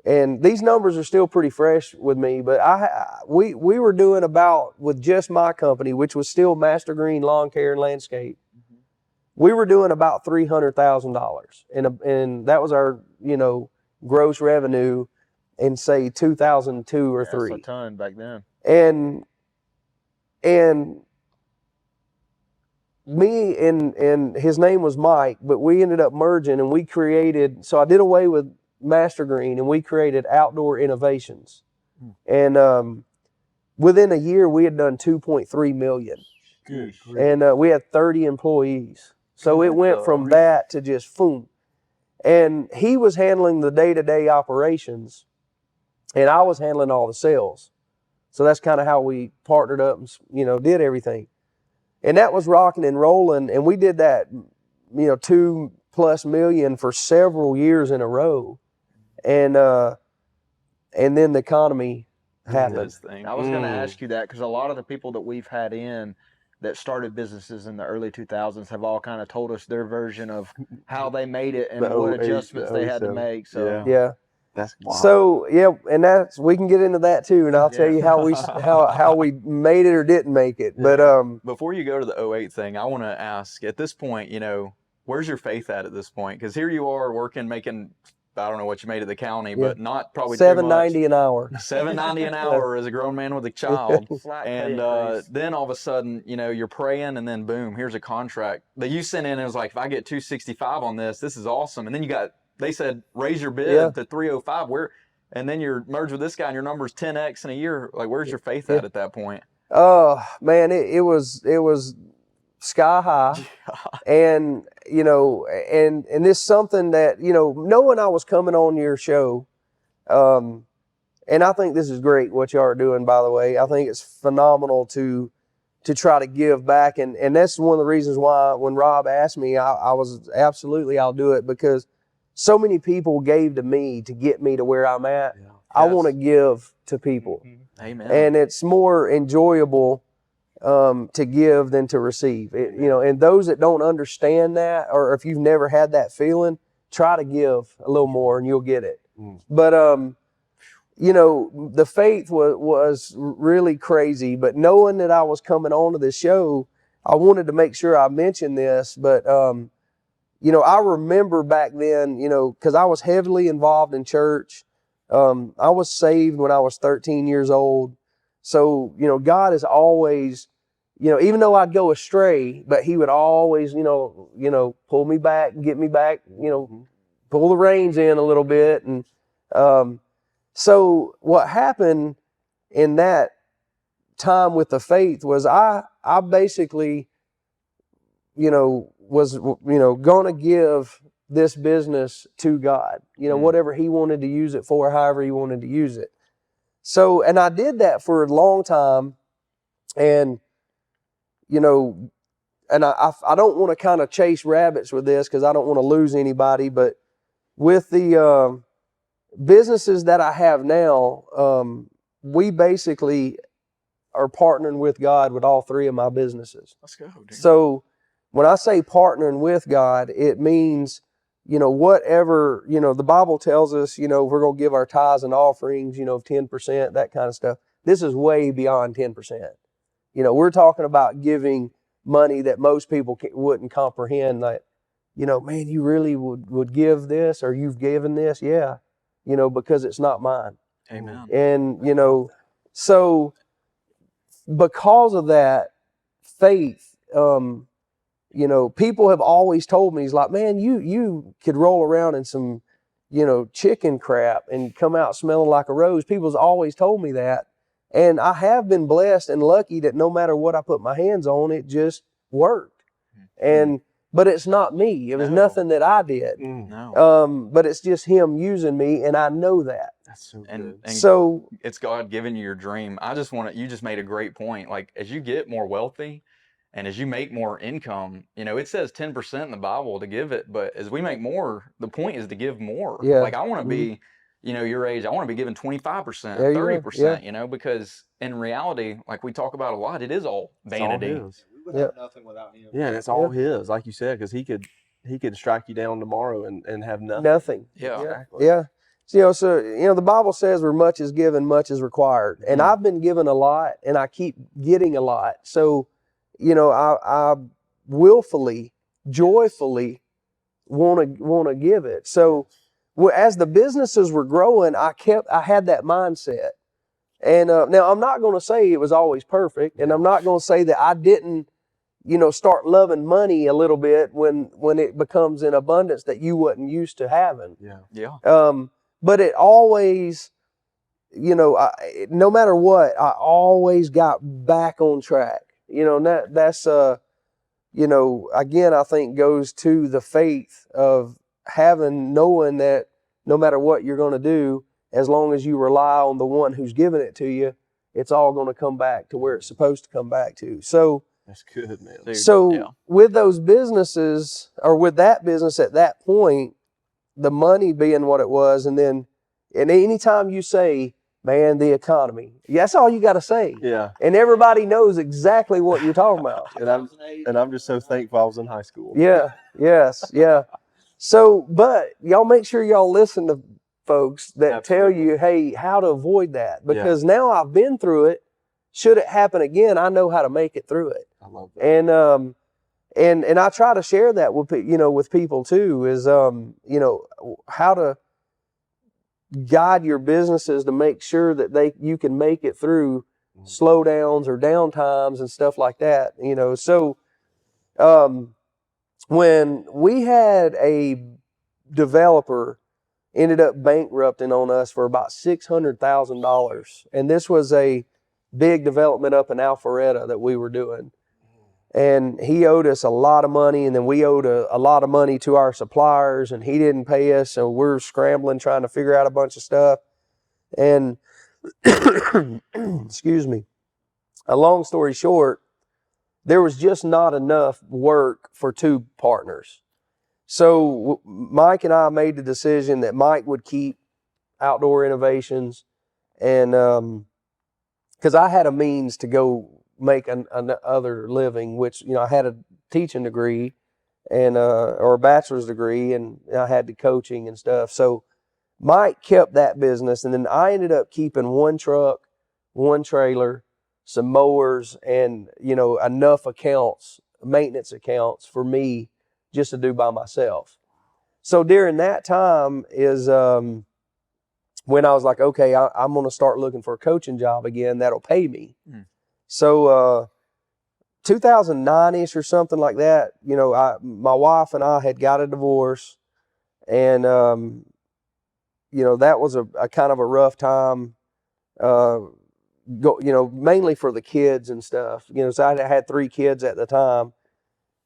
and these numbers are still pretty fresh with me, but we were doing about, with just my company, which was still Master Green Lawn Care and Landscape, we were doing about $300,000, and that was our, gross revenue in say 2002 or three. That's a ton back then. And me and his name was Mike, but we ended up merging and we created, so I did away with Master Green and we created Outdoor Innovations. And within a year we had done 2.3 million. Good. And we had 30 employees. So it went from that to just boom. And he was handling the day-to-day operations and I was handling all the sales. So that's kind of how we partnered up and, did everything. And that was rocking and rolling. And we did that, 2+ million for several years in a row. And then the economy happened. I was going to ask you that because a lot of the people that we've had in that started businesses in the early 2000s have all kind of told us their version of how they made it and what adjustments they had to make. So Yeah. That's wild. So and we can get into that too, and I'll tell you how we made it or didn't make it. But before you go to the 08 thing, I want to ask at this point, where's your faith at this point? Because here you are working, making, I don't know what you made at the county, but not probably $7.90 an hour. $7.90 an hour as a grown man with a child, and then all of a sudden, you're praying, and then boom, here's a contract that you sent in. And it was like, if I get 265 on this is awesome. And then they said raise your bid to 305. And then you're merged with this guy, and your number's 10x in a year. Like, where's your faith at that point? Oh man, it was sky high. And and this something that knowing I was coming on your show, and I think this is great what you are doing, by the way. I think it's phenomenal to try to give back, and that's one of the reasons why when Rob asked me, I was absolutely, I'll do it, because so many people gave to me to get me to where I'm at. Yeah. I want to give to people. Amen. And it's more enjoyable to give than to receive. And those that don't understand that, or if you've never had that feeling, try to give a little more and you'll get it. But the faith was really crazy. But knowing that I was coming on to this show, I wanted to make sure I mentioned this. But I remember back then, because I was heavily involved in church. I was saved when I was 13 years old. So, God is always, even though I'd go astray, but he would always, pull me back and get me back, pull the reins in a little bit. And so what happened in that time with the faith was I basically, was, going to give this business to God, whatever he wanted to use it for, however he wanted to use it. So, and I did that for a long time. And, and I don't want to kind of chase rabbits with this because I don't want to lose anybody, but with the businesses that I have now, we basically are partnering with God with all three of my businesses. Let's go, dude. So when I say partnering with God, it means, whatever, the Bible tells us, we're going to give our tithes and offerings, 10%, that kind of stuff. This is way beyond 10%. We're talking about giving money that most people wouldn't comprehend. Like, man, you really would give this, or you've given this? Yeah, because it's not mine. Amen. And, so because of that faith, people have always told me, he's like, man, you could roll around in some, chicken crap and come out smelling like a rose. People's always told me that. And I have been blessed and lucky that no matter what I put my hands on, it just worked. But it's not me. It was nothing that I did. No. But it's just him using me, and I know that. That's so good. And so it's God giving you your dream. You just made a great point. Like, as you get more wealthy and as you make more income, it says 10% in the Bible to give it, but as we make more, the point is to give more. Yeah. Like, I want to be, your age, I want to be giving 25%, 30%, because in reality, like we talk about a lot, it is all vanity. It's all his. we would have nothing without him. Yeah, and it's all his, like you said, because he could strike you down tomorrow and have nothing. Nothing. Yeah. Exactly. Yeah. So, the Bible says where much is given, much is required. And I've been given a lot, and I keep getting a lot. So, I willfully joyfully want to give it. So as the businesses were growing, I had that mindset. And now I'm not going to say it was always perfect, and I'm not going to say that I didn't, start loving money a little bit when it becomes in abundance that you wasn't used to having. Yeah. But it always, no matter what, I always got back on track. And that's again, I think goes to the faith of knowing that no matter what you're going to do, as long as you rely on the one who's giving it to you, it's all going to come back to where it's supposed to come back to. So That's good, man. Dude, so yeah. with those businesses, or with that business at that point, the money being what it was, and anytime you say, man, the economy, that's all you got to say. Yeah. And everybody knows exactly what you're talking about. And I'm just so thankful I was in high school. Yeah. Yes. Yeah. So, but y'all make sure y'all listen to folks that tell you, hey, how to avoid that, because now I've been through it. Should it happen again, I know how to make it through it. I love that. And I try to share that with with people too, is how to guide your businesses to make sure that you can make it through slowdowns or downtimes and stuff like that. So when we had a developer ended up bankrupting on us for about $600,000, and this was a big development up in Alpharetta that we were doing. And he owed us a lot of money, and then we owed a lot of money to our suppliers, and he didn't pay us, so we're scrambling trying to figure out a bunch of stuff. And excuse me, a long story short, there was just not enough work for two partners. So Mike and I made the decision that Mike would keep Outdoor Innovations, and because I had a means to go make another living, which I had a teaching degree and or a bachelor's degree, and I had the coaching and stuff. So Mike kept that business, and then I ended up keeping one truck, one trailer, some mowers, and enough accounts, maintenance accounts for me just to do by myself. So during that time is when I was like, okay, I'm going to start looking for a coaching job again that'll pay me. So 2009-ish or something like that, my wife and I had got a divorce, and that was a kind of a rough time, mainly for the kids and stuff. So I had 3 kids at the time.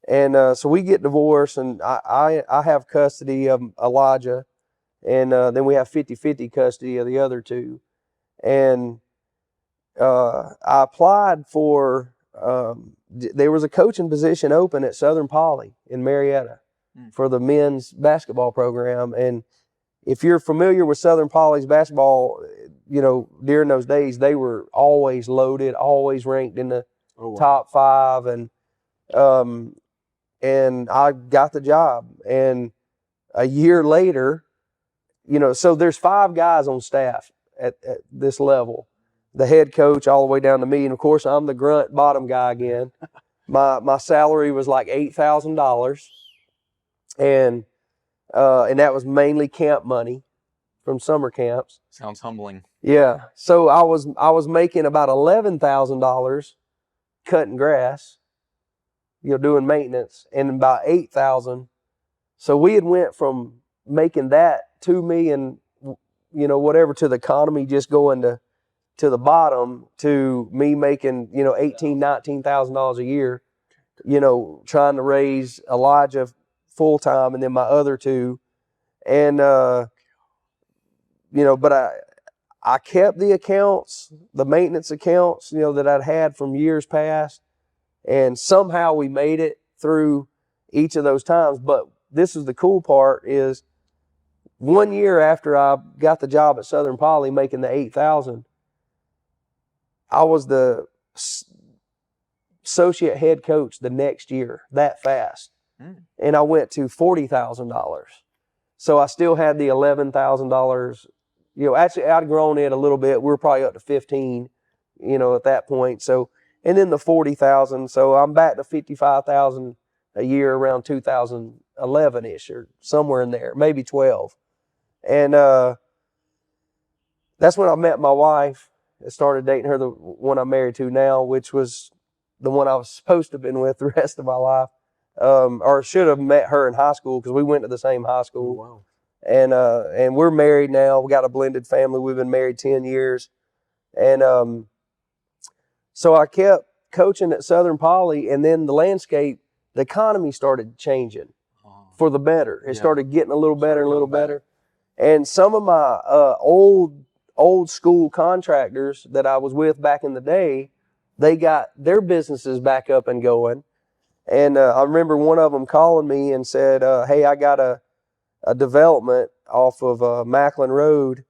And so we get divorced, and I have custody of Elijah, and then we have 50-50 custody of the other 2. And I applied for, there was a coaching position open at Southern Poly in Marietta for the men's basketball program. And if you're familiar with Southern Poly's basketball, during those days, they were always loaded, always ranked in the top 5. And I got the job. And a year later, so there's 5 guys on staff at this level, the head coach all the way down to me. And of course, I'm the grunt bottom guy again. My salary was like $8,000. And that was mainly camp money from summer camps. Sounds humbling. Yeah. So I was making about $11,000 cutting grass, doing maintenance, and about $8,000. So we had went from making that $2 million, whatever, to the economy just going to the bottom, to me making, $18,000, $19,000 a year, trying to raise Elijah full time and then my other 2. And, but I kept the accounts, the maintenance accounts, that I'd had from years past. And somehow we made it through each of those times. But this is the cool part, is 1 year after I got the job at Southern Poly making the $8,000, I was the associate head coach the next year, that fast. And I went to $40,000. So I still had the $11,000. Actually I'd grown it a little bit. We were probably up to 15, at that point. So, and then the $40,000. So I'm back to $55,000 a year around 2011-ish or somewhere in there, maybe 12. And that's when I met my wife. I started dating her, the one I'm married to now, which was the one I was supposed to have been with the rest of my life. Or should have met her in high school because we went to the same high school. Oh, wow. And we're married now. We got a blended family. We've been married 10 years. And so I kept coaching at Southern Poly, and then the landscape, the economy started changing for the better. It started getting a little better and a little better. And some of my old school contractors that I was with back in the day, they got their businesses back up and going. And I remember one of them calling me and said, hey, I got a development off of Macklin Road.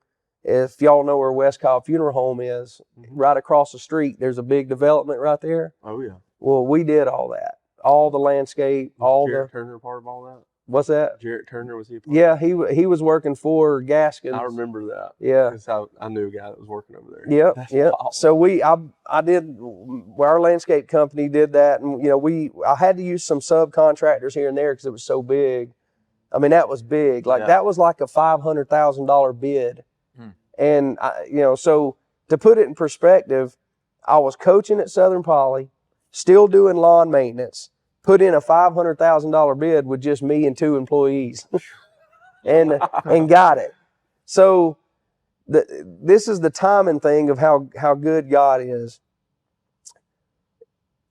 If y'all know where West Cobb Funeral Home is, right across the street, there's a big development right there. Oh, yeah. Well, we did all that, all the landscape, all Jarrett Turner part of all that? What's that? Jarrett Turner, was he a part Yeah, he was working for Gaskins. I remember that. Yeah. That's how I knew a guy that was working over there. Yep, That's yep. wild. So I did, our landscape company did that, and I had to use some subcontractors here and there because it was so big. I mean, that was big. Like that was like a $500,000 bid. And so to put it in perspective, I was coaching at Southern Poly, still doing lawn maintenance, put in a $500,000 bid with just me and 2 employees, and got it. So this is the timing thing of how good God is.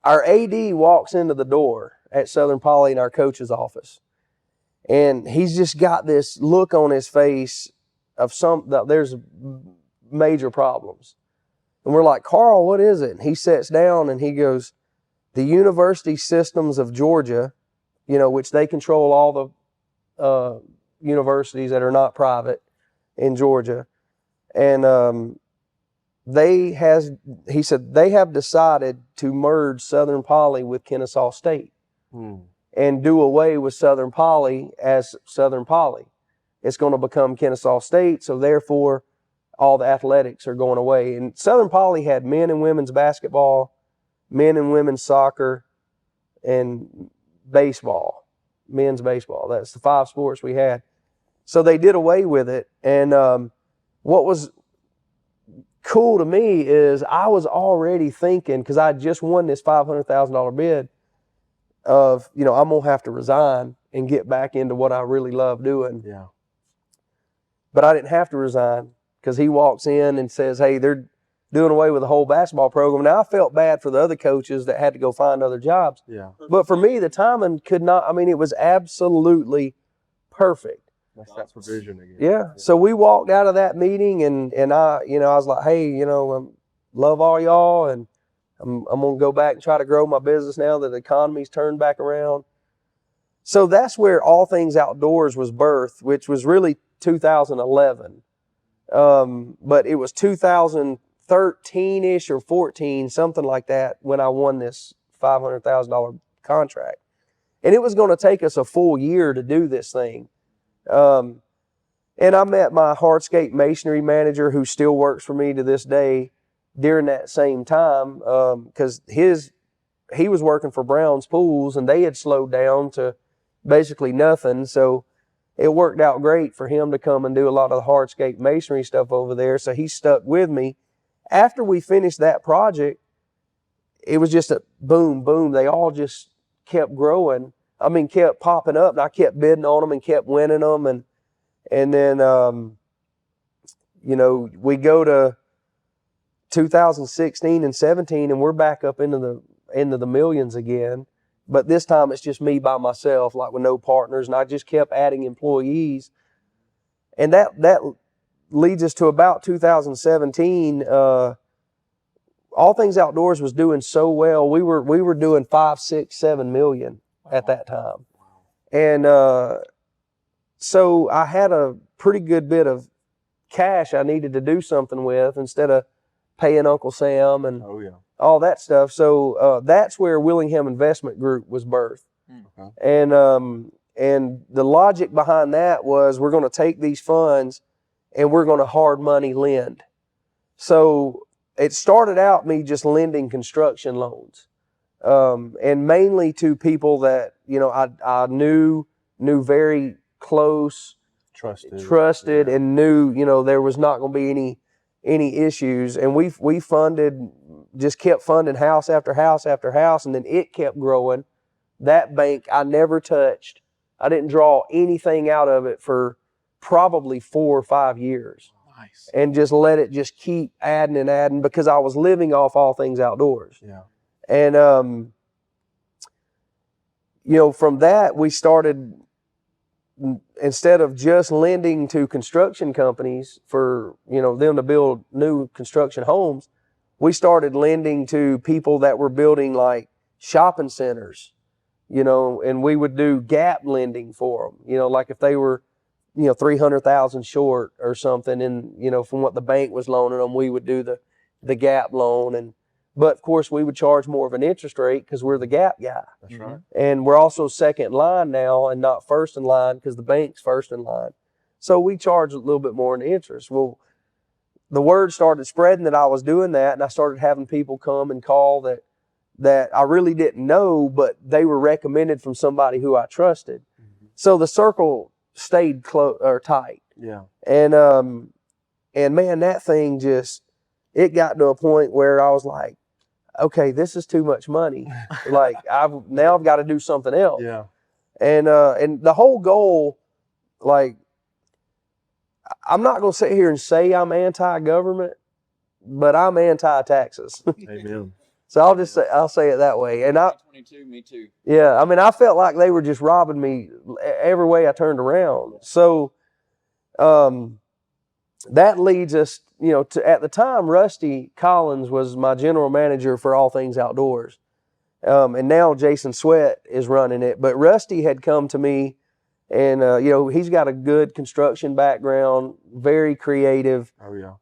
Our AD walks into the door at Southern Poly in our coach's office, and he's just got this look on his face of that there's major problems. And we're like, Carl, what is it? And he sits down and he goes, the university systems of Georgia, which they control all the universities that are not private in Georgia. And he said, they have decided to merge Southern Poly with Kennesaw State and do away with Southern Poly as Southern Poly. It's going to become Kennesaw State, so therefore all the athletics are going away. And Southern Poly had men and women's basketball, men and women's soccer, and baseball, men's baseball. That's the 5 sports we had. So they did away with it. And what was cool to me is I was already thinking, because I just won this $500,000 bid, of, I'm going to have to resign and get back into what I really love doing. Yeah. But I didn't have to resign because he walks in and says, hey, they're doing away with the whole basketball program. Now, I felt bad for the other coaches that had to go find other jobs. Yeah. But for me, the timing it was absolutely perfect. That's provision again. Yeah. So we walked out of that meeting and I was like, hey, love all y'all, and I'm going to go back and try to grow my business now that the economy's turned back around. So that's where All Things Outdoors was birthed, which was really 2011. But it was 2013-ish or 14, something like that, when I won this $500,000 contract. And it was going to take us a full year to do this thing. And I met my hardscape masonry manager, who still works for me to this day, during that same time, because he was working for Brown's Pools, and they had slowed down to basically nothing. So it worked out great for him to come and do a lot of the hardscape masonry stuff over there. So he stuck with me. After we finished that project, it was just a boom, boom. They all just kept growing. I mean, kept popping up, and I kept bidding on them and kept winning them. And then, we go to 2016 and 17, and we're back up into the millions again. But this time it's just me by myself, like with no partners, and I just kept adding employees. And that leads us to about 2017. All Things Outdoors was doing so well. We were doing 5, 6, 7 million at that time. And so I had a pretty good bit of cash I needed to do something with instead of paying Uncle Sam and all that stuff. So that's where Willingham Investment Group was birthed. Okay. And the logic behind that was, we're going to take these funds and we're going to hard money lend. So it started out me just lending construction loans, and mainly to people that I knew very close, trusted, and knew there was not going to be any issues, and we funded, just kept funding house after house after house, and then it kept growing. That bank I never touched. I didn't draw anything out of it for probably 4 or 5 years. Nice. And just let it just keep adding and adding, because I was living off All Things Outdoors. Yeah. And from that we started, instead of just lending to construction companies for them to build new construction homes, we started lending to people that were building like shopping centers, and we would do gap lending for them, like if they were 300,000 short or something, and from what the bank was loaning them, we would do the gap loan, but of course we would charge more of an interest rate because we're the gap guy. That's right. And we're also second in line now and not first in line, because the bank's first in line. So we charge a little bit more in interest. Well, the word started spreading that I was doing that, and I started having people come and call that I really didn't know, but they were recommended from somebody who I trusted. Mm-hmm. So the circle stayed tight. Yeah. And man, that thing it got to a point where I was like, okay, this is too much money. Like I've got to do something else. Yeah. And the whole goal, like, I'm not going to sit here and say I'm anti-government, but I'm anti-taxes. Amen. So I'll say it that way. And 22, me too. yeah, I mean, I felt like they were just robbing me every way I turned around. So, that leads us, to, at the time, Rusty Collins was my general manager for All Things Outdoors. And now Jason Sweat is running it. But Rusty had come to me, and, he's got a good construction background, very creative. Oh, yeah.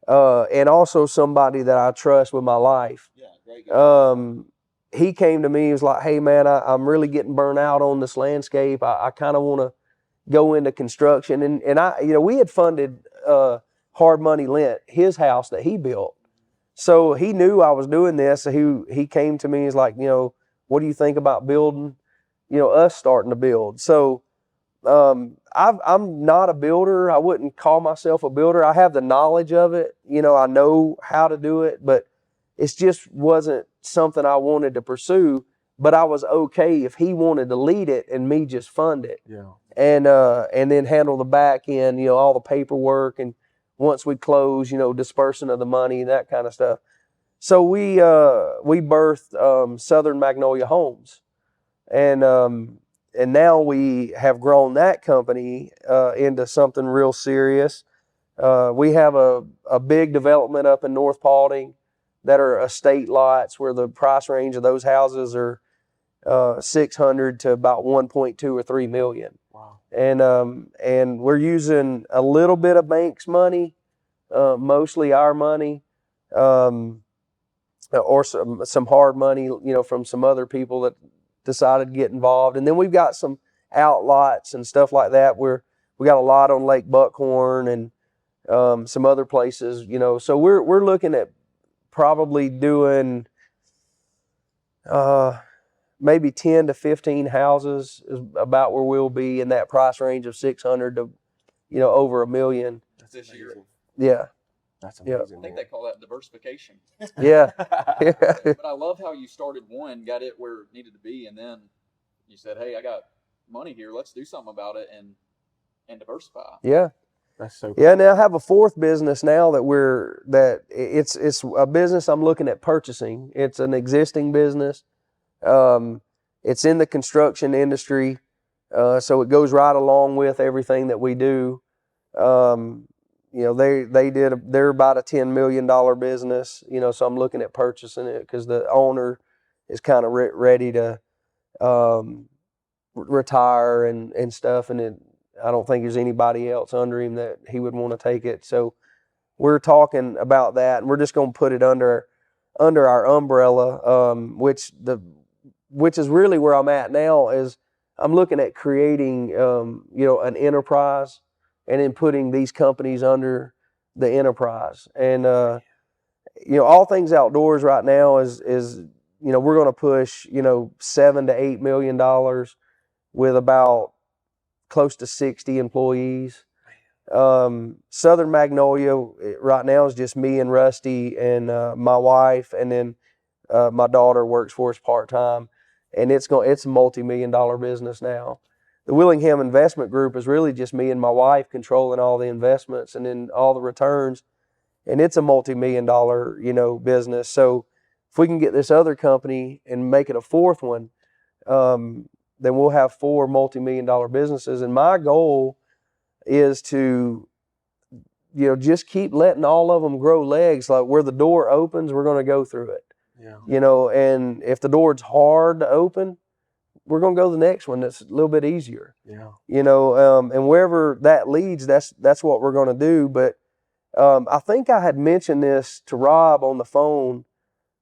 And also somebody that I trust with my life. Yeah, great guy. He came to me, he was like, hey man, I'm really getting burnt out on this landscape. I kind of want to go into construction. And I, we had funded, hard money lent his house that he built. So he knew I was doing this. So he came to me, he's like, what do you think about building, us starting to build? So, I'm not a builder. I wouldn't call myself a builder. I have the knowledge of it. I know how to do it, but it just wasn't something I wanted to pursue. But I was okay if he wanted to lead it and me just fund it. Yeah. And then handle the back end, all the paperwork, and once we close, dispersing of the money, that kind of stuff. So we birthed Southern Magnolia Homes, and now we have grown that company into something real serious. We have a big development up in North Paulding that are estate lots where the price range of those houses are $600 to about 1.2 or 3 million. Wow. And we're using a little bit of bank's money, mostly our money, or some hard money, from some other people that decided to get involved. And then we've got some outlots and stuff like that where we got a lot on Lake Buckhorn and some other places, So we're looking at probably doing maybe 10 to 15 houses is about where we'll be in that price range of 600 to over $1 million. That's this year. Yeah. That's Yeah. amazing. I think they call that diversification. Yeah. But I love how you started one, got it where it needed to be, and then you said, "Hey, I got money here. Let's do something about it and diversify." Yeah. That's so cool. Yeah. Now I have a fourth business now that it's a business I'm looking at purchasing. It's an existing business. It's in the construction industry. So it goes right along with everything that we do. They're about a $10 million business, so I'm looking at purchasing it because the owner is kind of ready to retire and stuff. And I don't think there's anybody else under him that he would want to take it. So we're talking about that, and we're just going to put it under our umbrella, which is really where I'm at now. Is I'm looking at creating, an enterprise, and then putting these companies under the enterprise. And, All Things Outdoors right now is we're going to push, $7 to $8 million. with about close to 60 employees. Southern Magnolia right now is just me and Rusty and my wife, and then my daughter works for us part-time, and it's a multi-million-dollar business now. The Willingham Investment Group is really just me and my wife controlling all the investments and then all the returns, and it's a multi-million-dollar, business. So if we can get this other company and make it a fourth one, then we'll have 4 multi-million-dollar businesses. And my goal is to, just keep letting all of them grow legs. Like where the door opens, we're going to go through it. Yeah. And if the door's hard to open, we're going to go to the next one that's a little bit easier. Yeah. And wherever that leads, that's what we're going to do. But I think I had mentioned this to Rob on the phone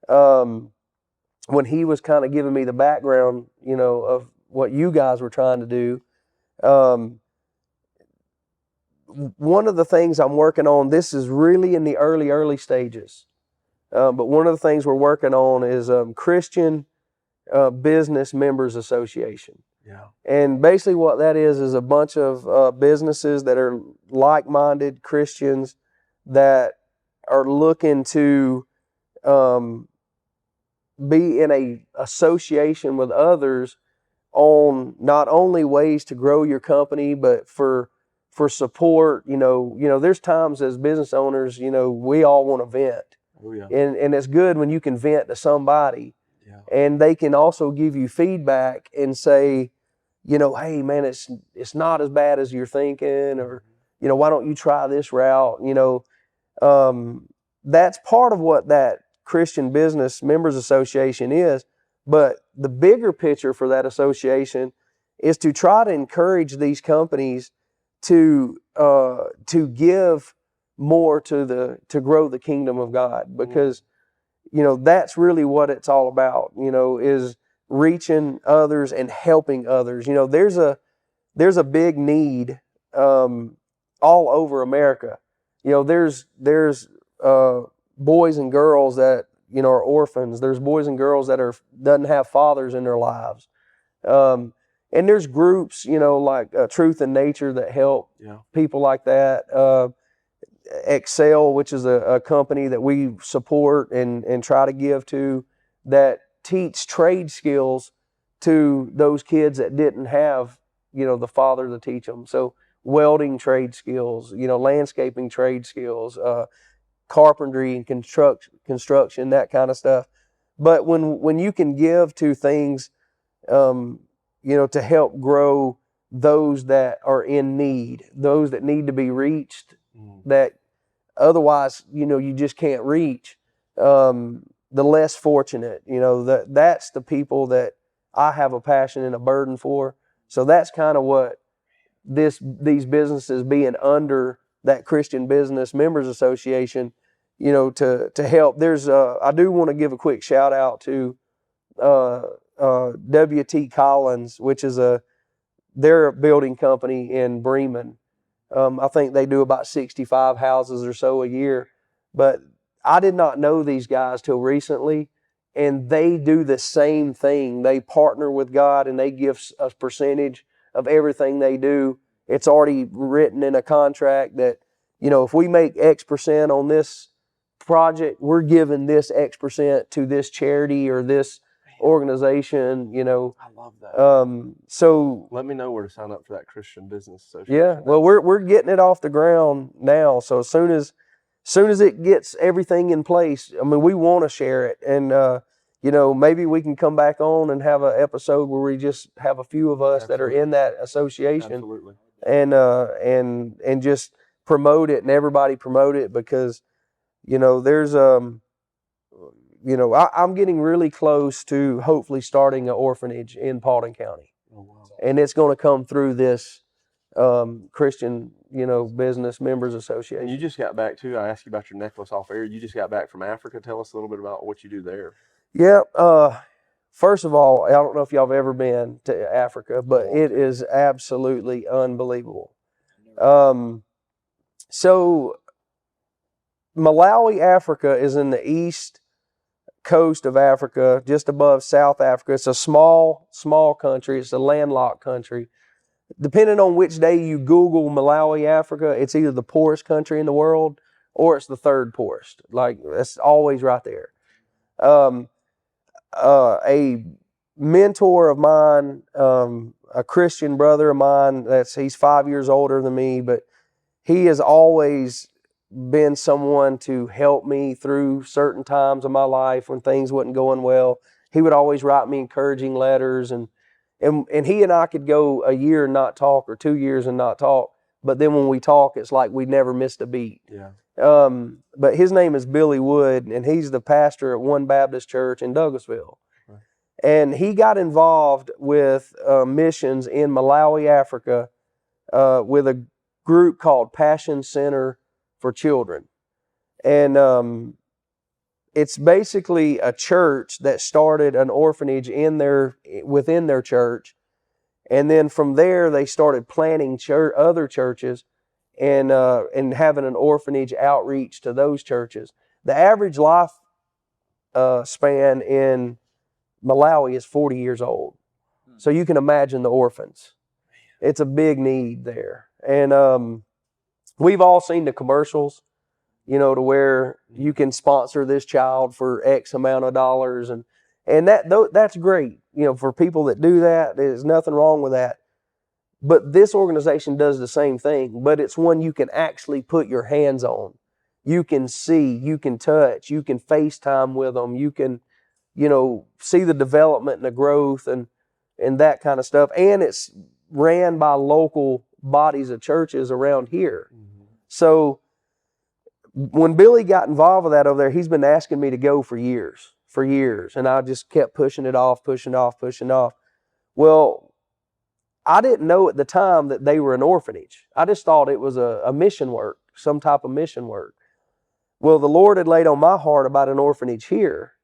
when he was kind of giving me the background, of what you guys were trying to do. One of the things I'm working on, this is really in the early stages, but one of the things we're working on is Christian Business Members Association. Yeah. And basically what that is a bunch of businesses that are like-minded Christians that are looking to be in a association with others on not only ways to grow your company, but for support. There's times as business owners, we all want to vent. Oh, yeah. And it's good when you can vent to somebody. Yeah. And they can also give you feedback and say, hey man, it's not as bad as you're thinking, or, why don't you try this route? That's part of what that Christian Business Members Association is. But the bigger picture for that association is to try to encourage these companies to give more to grow the kingdom of God, because that's really what it's all about, is reaching others and helping others. There's a big need all over America. There's boys and girls that are orphans. There's boys and girls that doesn't have fathers in their lives. And there's groups, like Truth and Nature that help people like that. Excel, which is a company that we support and try to give to, that teach trade skills to those kids that didn't have, the father to teach them. So welding trade skills, landscaping trade skills, carpentry and construction, that kind of stuff. But when you can give to things, to help grow those that are in need, those that need to be reached, that otherwise, you just can't reach, the less fortunate, that's the people that I have a passion and a burden for. So that's kind of what these businesses being under that Christian Business Members Association, to help. I do want to give a quick shout out to W.T. Collins, which is they're a building company in Bremen. I think they do about 65 houses or so a year, but I did not know these guys till recently, and they do the same thing. They partner with God and they give a percentage of everything they do. It's already written in a contract that, if we make X percent on this project, we're giving this X percent to this charity or this organization, I love that. So let me know where to sign up for that Christian Business Association. Yeah, well, we're getting it off the ground now. So as soon as it gets everything in place, I mean, we want to share it, and maybe we can come back on and have an episode where we just have a few of us that are in that association. Absolutely. And just promote it, and everybody promote it, because there's I'm getting really close to hopefully starting an orphanage in Paulding County. Oh, wow. And it's going to come through this Christian, Business Members Association. And you just got back too. I asked you about your necklace off air. You just got back from Africa. Tell us a little bit about what you do there. Yeah. First of all, I don't know if y'all have ever been to Africa, but it is absolutely unbelievable. So Malawi, Africa is in the east coast of Africa, just above South Africa. It's a small country. It's a landlocked country. Depending on which day you Google Malawi, Africa, it's either the poorest country in the world or it's the third poorest. Like, it's always right there. A mentor of mine, a Christian brother of mine, he's 5 years older than me, but he has always been someone to help me through certain times of my life when things wasn't going well. He would always write me encouraging letters, and he and I could go a year and not talk, or 2 years and not talk, but then when we talk, it's like we never missed a beat. Yeah. But his name is Billy Wood, and he's the pastor at One Baptist Church in Douglasville. Right. And he got involved with missions in Malawi, Africa, with a group called Passion Center for Children. And it's basically a church that started an orphanage within their church. And then from there, they started planting other churches and having an orphanage outreach to those churches. The average life span in Malawi is 40 years old. So you can imagine the orphans. It's a big need there. And we've all seen the commercials, to where you can sponsor this child for X amount of dollars. And that's great. For people that do that, there's nothing wrong with that. But this organization does the same thing, but it's one you can actually put your hands on. You can see, you can touch, you can FaceTime with them, you can, see the development and the growth and that kind of stuff. And it's ran by local bodies of churches around here. Mm-hmm. So when Billy got involved with that over there, he's been asking me to go for years. And I just kept pushing it off. Well, I didn't know at the time that they were an orphanage. I just thought it was a mission work, some type of mission work. Well, the Lord had laid on my heart about an orphanage here.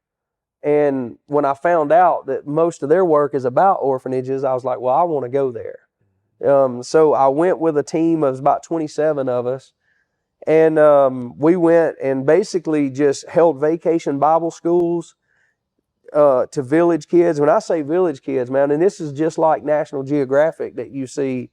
And when I found out that most of their work is about orphanages, I was like, well, I want to go there. So I went with a team of about 27 of us. And we went and basically just held vacation Bible schools to village kids. When I say village kids, man, and this is just like National Geographic that you see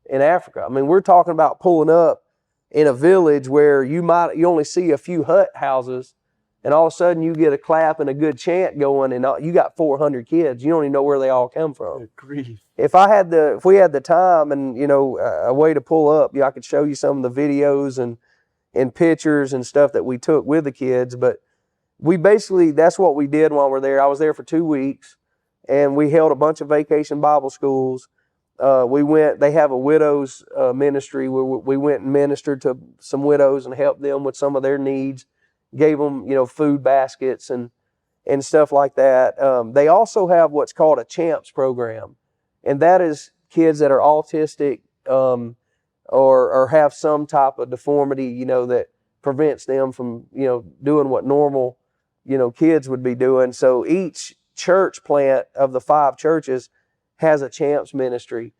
in Africa. I mean, we're talking about pulling up in a village where you only see a few hut houses, and all of a sudden you get a clap and a good chant going, and you got 400 kids. You don't even know where they all come from. If we had the time and a way to pull up, I could show you some of the videos and pictures and stuff that we took with the kids. But that's what we did while we're there. I was there for 2 weeks, and we held a bunch of vacation Bible schools. They have a widows ministry where we went and ministered to some widows and helped them with some of their needs, gave them, food baskets and stuff like that. They also have what's called a CHAMPS program, and that is kids that are autistic, or have some type of deformity, that prevents them from, doing what normal, kids would be doing. So each church plant of the 5 churches has a CHAMPS ministry.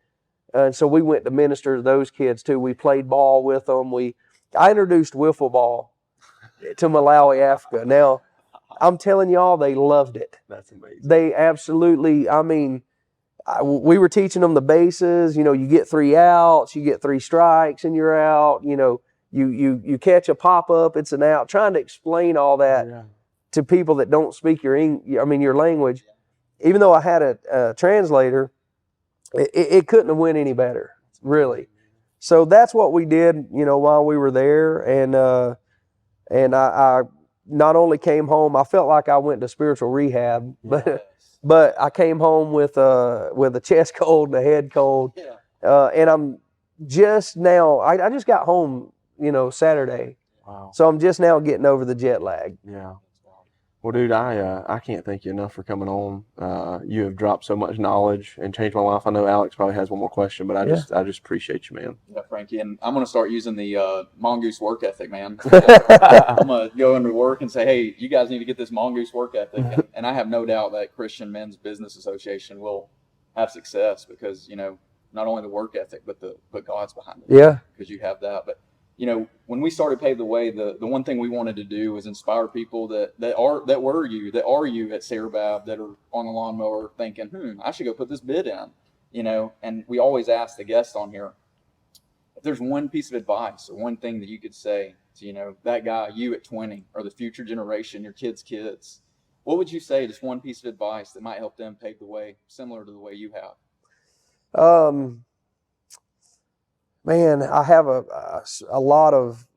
And so we went to minister to those kids too. We played ball with them. I introduced wiffle ball to Malawi, Africa. Now, I'm telling y'all, they loved it. That's amazing. They absolutely, we were teaching them the bases. You get 3 outs, you get 3 strikes, and you're out. You catch a pop-up, it's an out. Trying to explain all that to people that don't speak your language. Even though I had a translator, it couldn't have went any better, really. So that's what we did, while we were there. And I not only came home, I felt like I went to spiritual rehab, but I came home with a chest cold and a head cold. And I'm just now, I just got home, Saturday. Wow. So I'm just now getting over the jet lag. Yeah. Well, dude, I can't thank you enough for coming on. You have dropped so much knowledge and changed my life. I know Alex probably has one more question, but I just appreciate you, man. Yeah, Frankie, and I'm going to start using the mongoose work ethic, man. I'm going to go into work and say, hey, you guys need to get this mongoose work ethic. And I have no doubt that Christian Men's Business Association will have success because, not only the work ethic, but God's behind it. Yeah. Because you have that. But, you know, when we started Pave the Way, the one thing we wanted to do was inspire people that are you at Sarabab, that are on the lawnmower thinking, I should go put this bid in, you know. And we always ask the guests on here, if there's one piece of advice or one thing that you could say to, you know, that guy, you at 20, or the future generation, your kids, what would you say? Just one piece of advice that might help them pave the way, similar to the way you have. Man, I have a lot of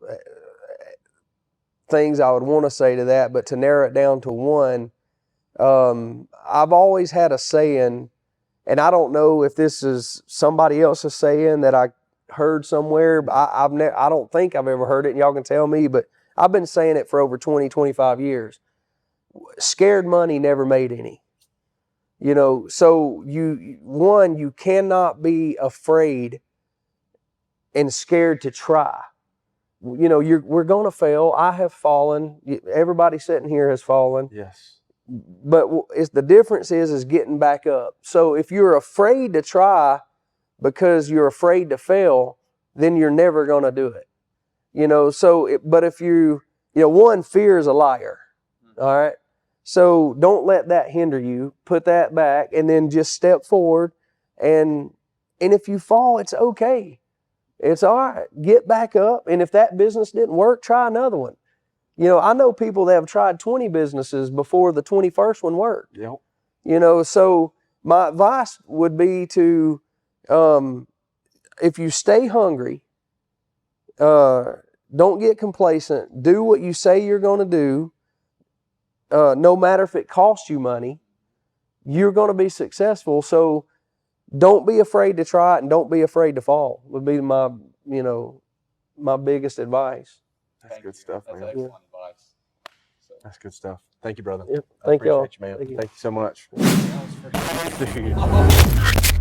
things I would want to say to that, but to narrow it down to one, I've always had a saying, and I don't know if this is somebody else's saying that I heard somewhere, but I don't think I've ever heard it, and y'all can tell me, but I've been saying it for over 20, 25 years. Scared money never made any. You know, so you cannot be afraid and scared to try. You know, we're going to fail. I have fallen. Everybody sitting here has fallen. Yes. But the difference is getting back up. So if you're afraid to try because you're afraid to fail, then you're never going to do it. You know, but if one, fear is a liar. All right. So don't let that hinder you. Put that back and then just step forward. And if you fall, it's okay. It's all right. Get back up. And if that business didn't work, try another one. You know, I know people that have tried 20 businesses before the 21st one worked. Yep. You know, so my advice would be to, if you stay hungry, don't get complacent. Do what you say you're going to do. No matter if it costs you money, you're going to be successful. So don't be afraid to try it, and don't be afraid to fall, would be my biggest advice. That's good stuff, man. That's excellent advice. So. That's good stuff. Thank you, brother. Yep. I Thank y'all. appreciate you, man. Thank you. Thank you so much.